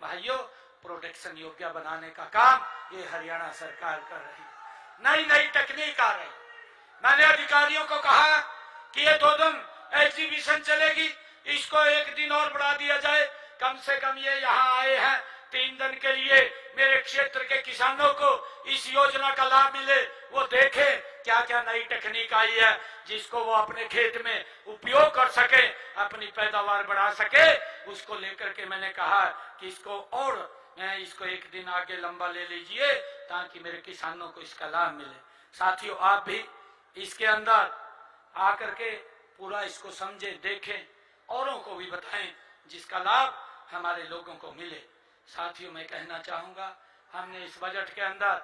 भाइयों प्रोडक्शन योग्य बनाने का काम ये हरियाणा सरकार कर रही है। नई नई तकनीक आ रही। मैंने अधिकारियों को कहा कि ये 2 दिन एग्जीबिशन चलेगी, इसको 1 दिन और बढ़ा दिया जाए। कम से कम ये यहाँ आए हैं 3 दिन के लिए, मेरे क्षेत्र के किसानों को इस योजना का लाभ मिले, वो देखें क्या क्या नई टेक्निक आई है जिसको वो अपने खेत में उपयोग कर सके, अपनी पैदावार बढ़ा सके। उसको लेकर के मैंने कहा कि इसको 1 दिन आगे लंबा ले लीजिए ताकि मेरे किसानों को इसका लाभ मिले। साथियों आप भी इसके अंदर आकर के पूरा इसको समझें, देखें, औरों को भी बताएं जिसका लाभ हमारे लोगों को मिले। साथियों मैं कहना चाहूंगा हमने इस बजट के अंदर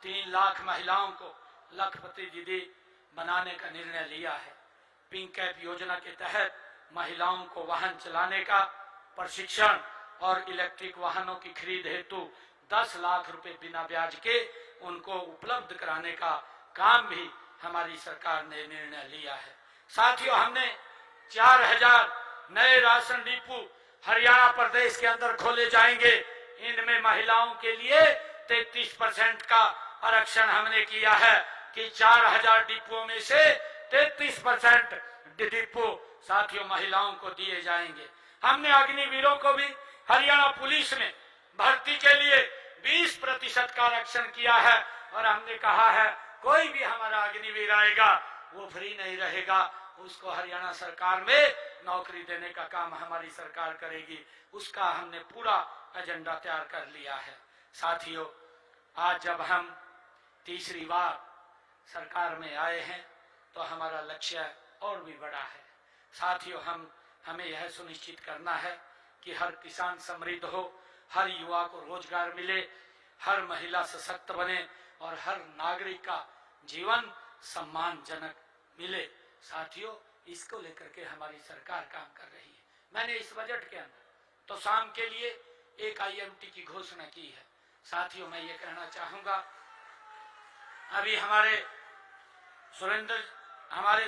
3 लाख महिलाओं को लखपति दीदी बनाने का निर्णय लिया है। पिंक कैप योजना के तहत महिलाओं को वाहन चलाने का प्रशिक्षण और इलेक्ट्रिक वाहनों की खरीद हेतु 10 लाख रुपए बिना ब्याज के उनको उपलब्ध कराने का काम भी हमारी सरकार ने निर्णय लिया है। साथियों हमने 4,000 नए राशन डिपो हरियाणा प्रदेश के अंदर खोले जाएंगे। इनमें महिलाओं के लिए 33% का आरक्षण हमने किया है कि 4,000 डिपो में से 33% डिपो साथियों महिलाओं को दिए जाएंगे। हमने अग्निवीरों को भी हरियाणा पुलिस में भर्ती के लिए 20% का आरक्षण किया है और हमने कहा है कोई भी हमारा अग्निवीर आएगा वो फ्री नहीं रहेगा, उसको हरियाणा सरकार में नौकरी देने का काम हमारी सरकार करेगी। उसका हमने पूरा एजेंडा तैयार कर लिया है। साथियों आज जब हम तीसरी बार सरकार में आए हैं तो हमारा लक्ष्य और भी बड़ा है। साथियों हमें यह सुनिश्चित करना है कि हर किसान समृद्ध हो, हर युवा को रोजगार मिले, हर महिला सशक्त बने और हर नागरिक का जीवन सम्मानजनक मिले। साथियों इसको लेकर के हमारी सरकार काम कर रही है। मैंने इस बजट के अंदर तो शाम के लिए एक IMT की घोषणा की है। साथियों मैं ये कहना चाहूंगा अभी हमारे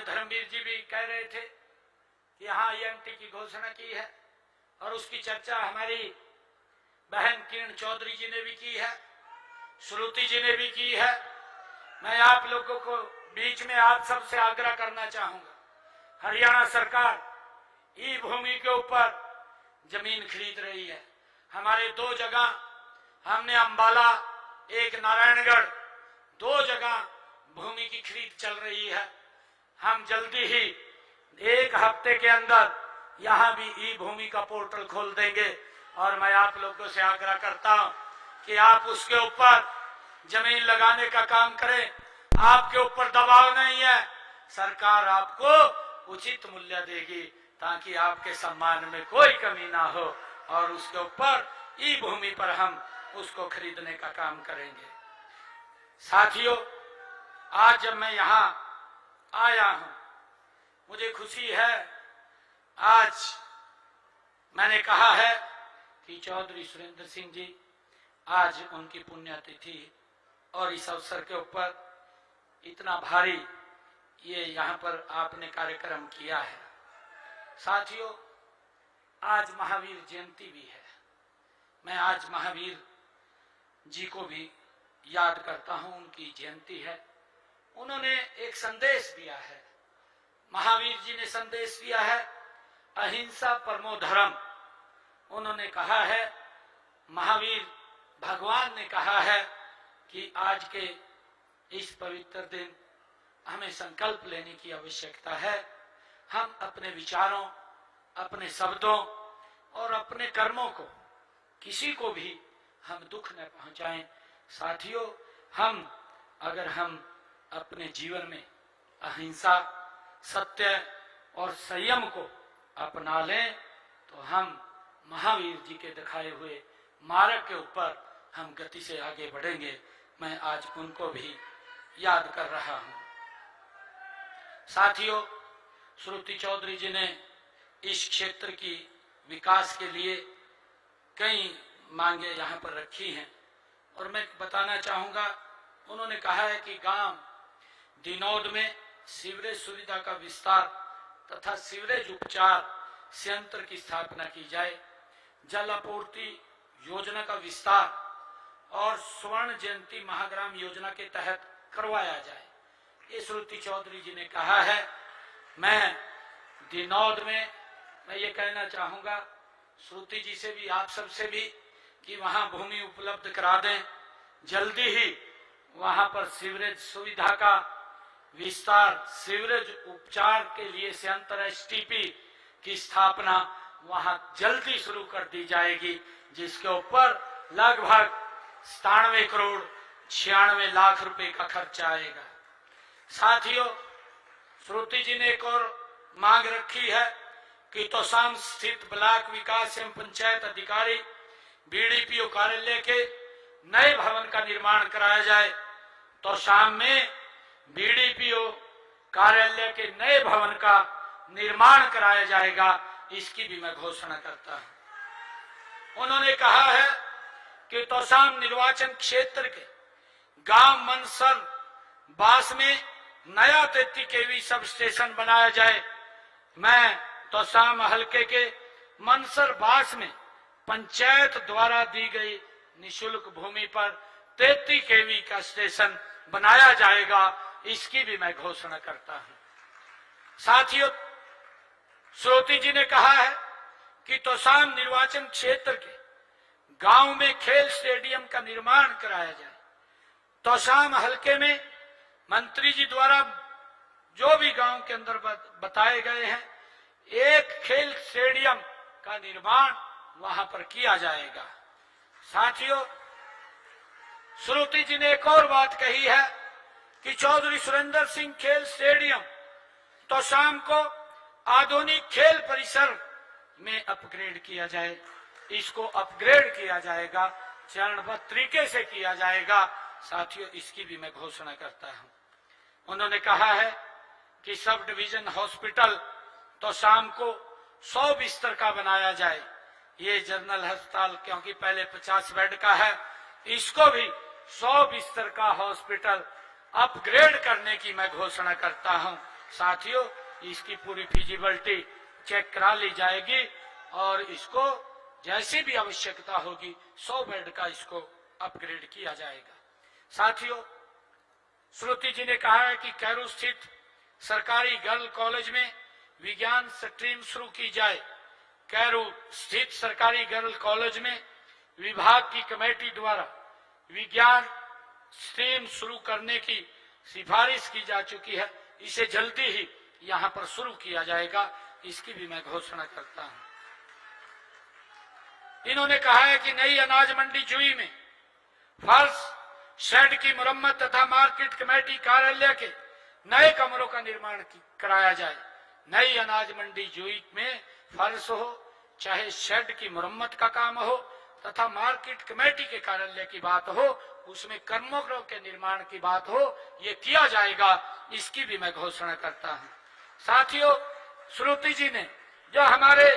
धर्मवीर जी भी कह रहे थे कि यहाँ IMT की घोषणा की है और उसकी चर्चा हमारी बहन किरण चौधरी जी ने भी की है, श्रुति जी ने भी की है। मैं आप लोगों को बीच में आप सबसे आग्रह करना चाहूंगा, हरियाणा सरकार ई भूमि के ऊपर जमीन खरीद रही है। हमारे 2 जगह हमने अंबाला, एक नारायणगढ़, 2 जगह भूमि की खरीद चल रही है। हम जल्दी ही 1 हफ्ते के अंदर यहाँ भी ई भूमि का पोर्टल खोल देंगे और मैं आप लोगों से आग्रह करता हूँ कि आप उसके ऊपर जमीन लगाने का काम करें। आपके ऊपर दबाव नहीं है, सरकार आपको उचित मूल्य देगी ताकि आपके सम्मान में कोई कमी ना हो और उसके ऊपर ई भूमि पर हम उसको खरीदने का काम करेंगे। साथियों आज जब मैं यहाँ आया हूँ मुझे खुशी है। आज मैंने कहा है कि चौधरी सुरेंद्र सिंह जी आज उनकी पुण्यतिथि और इस अवसर के ऊपर इतना भारी ये यहाँ पर आपने कार्यक्रम किया है। साथियों आज महावीर जयंती भी है। मैं आज महावीर जी को भी याद करता हूँ, उनकी जयंती है। उन्होंने एक संदेश दिया है, महावीर जी ने संदेश दिया है अहिंसा परमो धर्म। उन्होंने कहा है, महावीर भगवान ने कहा है कि आज के इस पवित्र दिन हमें संकल्प लेने की आवश्यकता है। हम अपने विचारों, अपने शब्दों और अपने कर्मों को किसी को भी हम दुख न पहुंचाएं। साथियों, अगर हम अपने जीवन में अहिंसा, सत्य और संयम को अपना लें तो हम महावीर जी के दिखाए हुए मार्ग के ऊपर हम गति से आगे बढ़ेंगे। मैं आज उनको भी याद कर रहा हूं। साथियों, श्रुति चौधरी जी ने इस क्षेत्र की विकास के लिए कई मांगे यहाँ पर रखी हैं और मैं बताना चाहूंगा, उन्होंने कहा है कि गांव दिनौद में सीवरेज सुविधा का विस्तार तथा सीवरेज उपचार संयंत्र की स्थापना की जाए, जल आपूर्ति योजना का विस्तार और स्वर्ण जयंती महाग्राम योजना के तहत करवाया जाए। ये श्रुति चौधरी जी ने कहा है। मैं दिनौद में मैं ये कहना चाहूंगा श्रुति जी से भी, आप सबसे भी, कि वहां भूमि उपलब्ध करा दें। जल्दी ही वहां पर सीवरेज सुविधा का विस्तार, सीवरेज उपचार के लिए संयंत्र एसटीपी की स्थापना वहां जल्दी शुरू कर दी जाएगी, जिसके ऊपर लगभग 97 करोड़ 96 लाख रुपए का खर्चा आएगा। साथियों, श्रुति जी ने एक और मांग रखी है कि तोशाम स्थित ब्लॉक विकास एवं पंचायत अधिकारी बीडीपीओ कार्यालय के नए भवन का निर्माण कराया जाए। तोशाम में बीडीपीओ कार्यालय के नए भवन का निर्माण कराया जाएगा, इसकी भी मैं घोषणा करता हूं। उन्होंने कहा है कि तोशाम निर्वाचन क्षेत्र के गांव मनसर बास में नया 33 केवी सब स्टेशन बनाया जाए। मैं तोशाम हलके के मनसर बास में पंचायत द्वारा दी गई निशुल्क भूमि पर 33 केवी का स्टेशन बनाया जाएगा, इसकी भी मैं घोषणा करता हूं। साथियों, श्रुति जी ने कहा है कि तोशाम निर्वाचन क्षेत्र के गांव में खेल स्टेडियम का निर्माण कराया जाए। तोशाम हलके में मंत्री जी द्वारा जो भी गांव के अंदर बताए गए हैं, एक खेल स्टेडियम का निर्माण वहां पर किया जाएगा। साथियों, श्रुति जी ने एक और बात कही है कि चौधरी सुरेंद्र सिंह खेल स्टेडियम तोशाम को आधुनिक खेल परिसर में अपग्रेड किया जाए। इसको अपग्रेड किया जाएगा, चरणबद्ध तरीके से किया जाएगा। साथियों, इसकी भी मैं घोषणा करता हूं। उन्होंने कहा है कि सब डिवीजन हॉस्पिटल तोशाम को 100 बिस्तर का बनाया जाए। ये जनरल अस्पताल क्योंकि पहले 50 बेड का है, इसको भी 100 बिस्तर का हॉस्पिटल अपग्रेड करने की मैं घोषणा करता हूं। साथियों, इसकी पूरी फिजिबिलिटी चेक करा ली जाएगी और इसको जैसी भी आवश्यकता होगी 100 बेड का इसको अपग्रेड किया जाएगा। साथियों, श्रुति जी ने कहा है कि कैरू स्थित सरकारी गर्ल कॉलेज में विज्ञान स्ट्रीम शुरू की जाए। कैरू स्थित सरकारी गर्ल कॉलेज में विभाग की कमेटी द्वारा विज्ञान स्ट्रीम शुरू करने की सिफारिश की जा चुकी है। इसे जल्दी ही यहां पर शुरू किया जाएगा, इसकी भी मैं घोषणा करता हूं। इन्होंने कहा है कि नई अनाज मंडी जुई में फर्श शेड की मुरम्मत तथा मार्केट कमेटी कार्यालय के नए कमरों का निर्माण कराया जाए। नई अनाज मंडी जुई में फर्श हो, चाहे शेड की मुरम्मत का काम हो तथा मार्केट कमेटी के कार्यालय की बात हो, उसमें कर्मगृह के निर्माण की बात हो, ये किया जाएगा, इसकी भी मैं घोषणा करता हूं। साथियों, श्रुति जी ने जो हमारे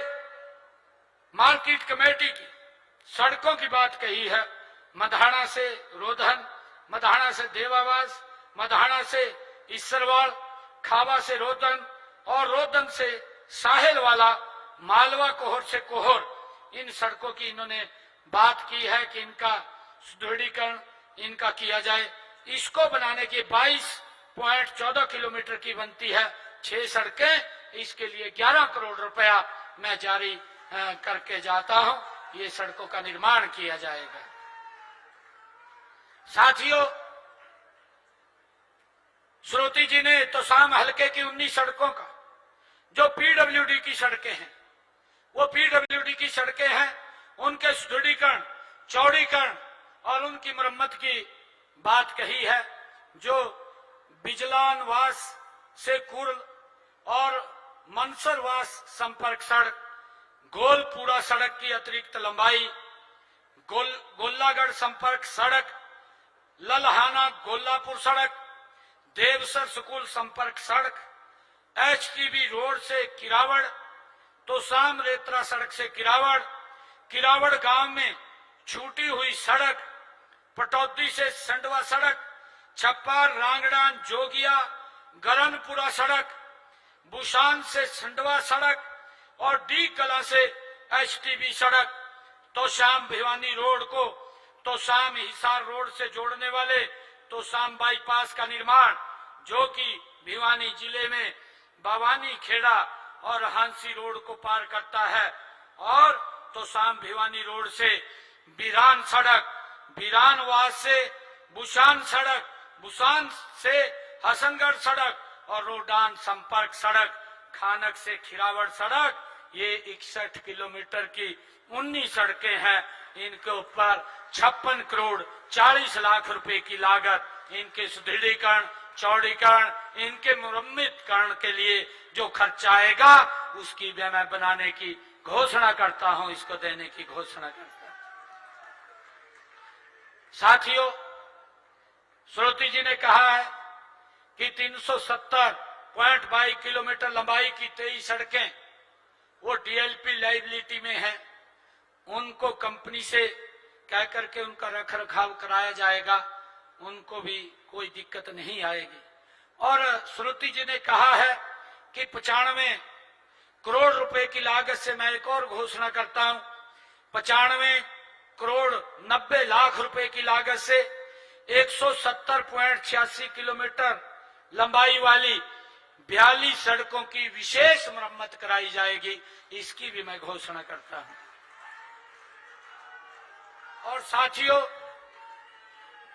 मार्केट कमेटी की सड़कों की बात कही है, मधाना से रोधन, मधाना से देवावास, मधाना से इसरवाड़, खावा से रोधन और रोधन से साहिल वाला, मालवा कोहर से कोहर, इन सड़कों की इन्होंने बात की है कि इनका सुदृढ़ीकरण इनका किया जाए। इसको बनाने की 22.14 किलोमीटर की बनती है 6 सड़कें, इसके लिए 11 करोड़ रुपया मैं जारी करके जाता हूं। ये सड़कों का निर्माण किया जाएगा। साथियों, श्रोती जी ने तोशाम हलके की 19 सड़कों का जो पीडब्ल्यूडी की सड़कें हैं, वो पीडब्ल्यूडी की सड़कें हैं, उनके सुदृढ़ीकरण, चौड़ीकरण और उनकी मरम्मत की बात कही है। जो बिजलानवास से कुर्ल और मनसरवास संपर्क सड़क, गोलपुरा सड़क की अतिरिक्त लंबाई, गोल्लागढ़ संपर्क सड़क, ललहाना गोल्लापुर सड़क, देवसर स्कूल संपर्क सड़क, एचटीबी रोड से किरावड़, तोशाम रेत्रा सड़क से किरावड़, किरावड़ गांव में छूटी हुई सड़क, पटौदी से संडवा सड़क, छप्पर रांगड़ान जोगिया गरनपुरा सड़क, बुशान से संडवा सड़क और डी कला से एचटीबी सड़क, तोशाम भिवानी रोड को तोशाम हिसार रोड से जोड़ने वाले तोशाम बाईपास का निर्माण, जो कि भिवानी जिले में बावानी खेड़ा और हांसी रोड को पार करता है, और तोशाम भिवानी रोड से बिरान सड़क, बिरानवास से बुशान सड़क, बुशान से हसनगढ़ सड़क और रोडान संपर्क सड़क, खानक से खिरावड़ सड़क, ये 61 किलोमीटर की 19 सड़कें हैं। इनके ऊपर 56 करोड़ 40 लाख रुपए की लागत, इनके सुदृढ़ीकरण, चौड़ीकरण, इनके मुरम्मतकरण के लिए जो खर्चा आएगा उसकी भी मैं बनाने की घोषणा करता हूं, इसको देने की घोषणा करता हूं। साथियों, श्रोती जी ने कहा है कि 370.22 किलोमीटर लंबाई की 23 सड़कें वो डीएलपी लाइबिलिटी में है, उनको कंपनी से कह करके उनका रख रखाव कराया जाएगा, उनको भी कोई दिक्कत नहीं आएगी। और श्रुति जी ने कहा है कि 95 करोड़ रुपए की लागत से मैं एक और घोषणा करता हूं, 95 करोड़ 90 लाख रुपए की लागत से 170.86 किलोमीटर लंबाई वाली 42 सड़कों की विशेष मरम्मत कराई जाएगी, इसकी भी मैं घोषणा करता हूं। और साथियों,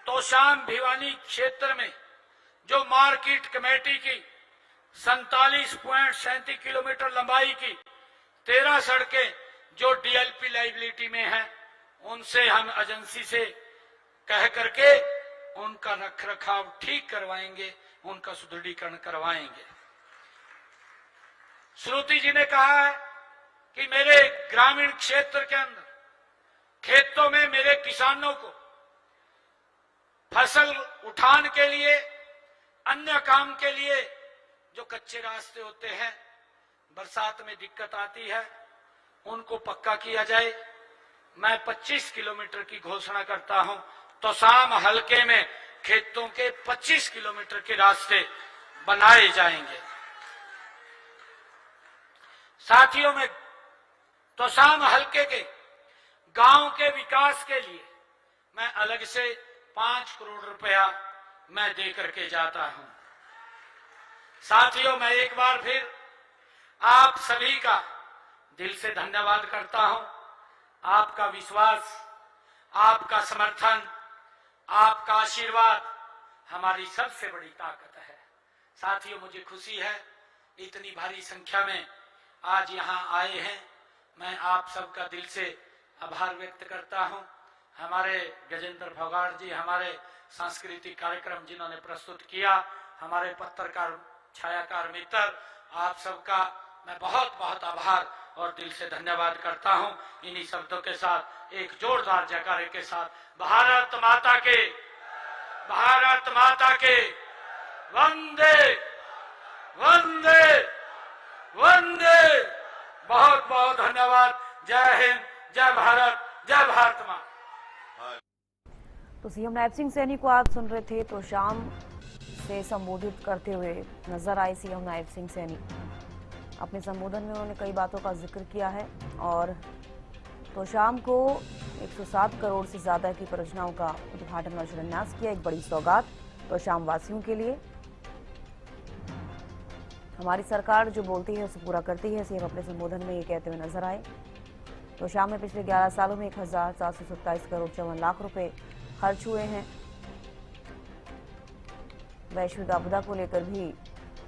तोशाम भिवानी क्षेत्र में जो मार्केट कमेटी की 47.37 किलोमीटर लंबाई की 13 सड़कें जो डीएलपी लाइबिलिटी में हैं, उनसे हम एजेंसी से कह करके उनका रख रखाव ठीक करवाएंगे, उनका सुदृढ़ीकरण करवाएंगे। श्रुति जी ने कहा है कि मेरे ग्रामीण क्षेत्र के अंदर खेतों में मेरे किसानों को फसल उठान के लिए, अन्य काम के लिए जो कच्चे रास्ते होते हैं, बरसात में दिक्कत आती है, उनको पक्का किया जाए। मैं 25 किलोमीटर की घोषणा करता हूं। तोशाम हलके में खेतों के 25 किलोमीटर के रास्ते बनाए जाएंगे। साथियों, में तोशाम हलके के गांव के विकास के लिए मैं अलग से 5 करोड़ रुपया मैं दे करके जाता हूं। साथियों, मैं एक बार फिर आप सभी का दिल से धन्यवाद करता हूं। आपका विश्वास, आपका समर्थन, आपका आशीर्वाद हमारी सबसे बड़ी ताकत है। साथियों, मुझे खुशी है इतनी भारी संख्या में आज यहां आए हैं। मैं आप सबका दिल से आभार व्यक्त करता हूं। हमारे गजेंद्र भोगाड़ जी, हमारे सांस्कृतिक कार्यक्रम जिन्होंने प्रस्तुत किया, हमारे पत्रकार छायाकार मित्र, आप सबका मैं बहुत बहुत आभार और दिल से धन्यवाद करता हूं। इन्हीं शब्दों के साथ एक जोरदार जयकारे के साथ भारत माता के, भारत माता के वंदे वंदे वंदे। बहुत बहुत धन्यवाद। जय हिंद, जय भारत, जय भारत मां। तो सीएम नायब सिंह सैनी को आप सुन रहे थे। तोशाम से संबोधित करते हुए नजर आए सीएम नायब सिंह सैनी। अपने संबोधन में उन्होंने कई बातों का जिक्र किया है और तोशाम को 107 करोड़ से ज्यादा की परियोजनाओं का उद्घाटन और शिलान्यास किया। एक बड़ी सौगात तोशाम वासियों के लिए। हमारी सरकार जो बोलती है उसे पूरा करती है, सीएम अपने संबोधन में ये कहते हुए नजर आए। तो शाम में पिछले 11 सालों में 1,727 करोड़ 54 लाख रुपए खर्च हुए हैं। वैश्विक आपदा को लेकर भी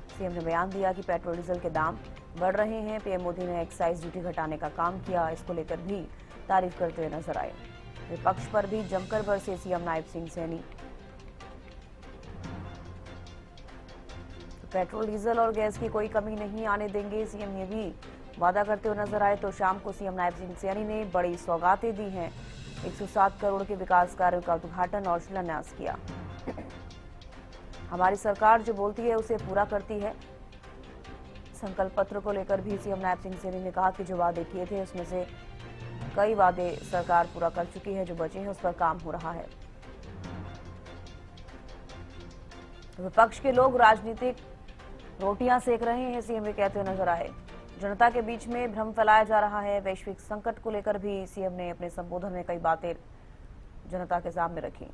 सीएम ने बयान दिया कि पेट्रोल डीजल के दाम बढ़ रहे हैं। पीएम मोदी ने एक्साइज ड्यूटी घटाने का काम किया, इसको लेकर भी तारीफ करते हुए नजर आए। विपक्ष पर भी जमकर बरसे CM Nayab Singh Saini. Petrol diesel और गैस की कोई कमी नहीं आने देंगे, सीएम ये भी वादा करते हुए नजर आए। तो शाम को सीएम नायब सिंह सैनी ने बड़ी सौगातें दी हैं। 107 करोड़ के विकास कार्यों का उद्घाटन और शिलान्यास किया। हमारी सरकार जो बोलती है उसे पूरा करती है। संकल्प पत्र को लेकर भी सीएम नायब सिंह सैनी ने कहा कि जो वादे किए थे उसमें से कई वादे सरकार पूरा कर चुकी है, जो बचे हैं उस पर काम हो रहा है। विपक्ष के लोग राजनीतिक रोटियां सेक रहे हैं, सीएम ये कहते हुए नजर आए। जनता के बीच में भ्रम फैलाया जा रहा है। वैश्विक संकट को लेकर भी सीएम ने अपने संबोधन में कई बातें जनता के सामने रखी।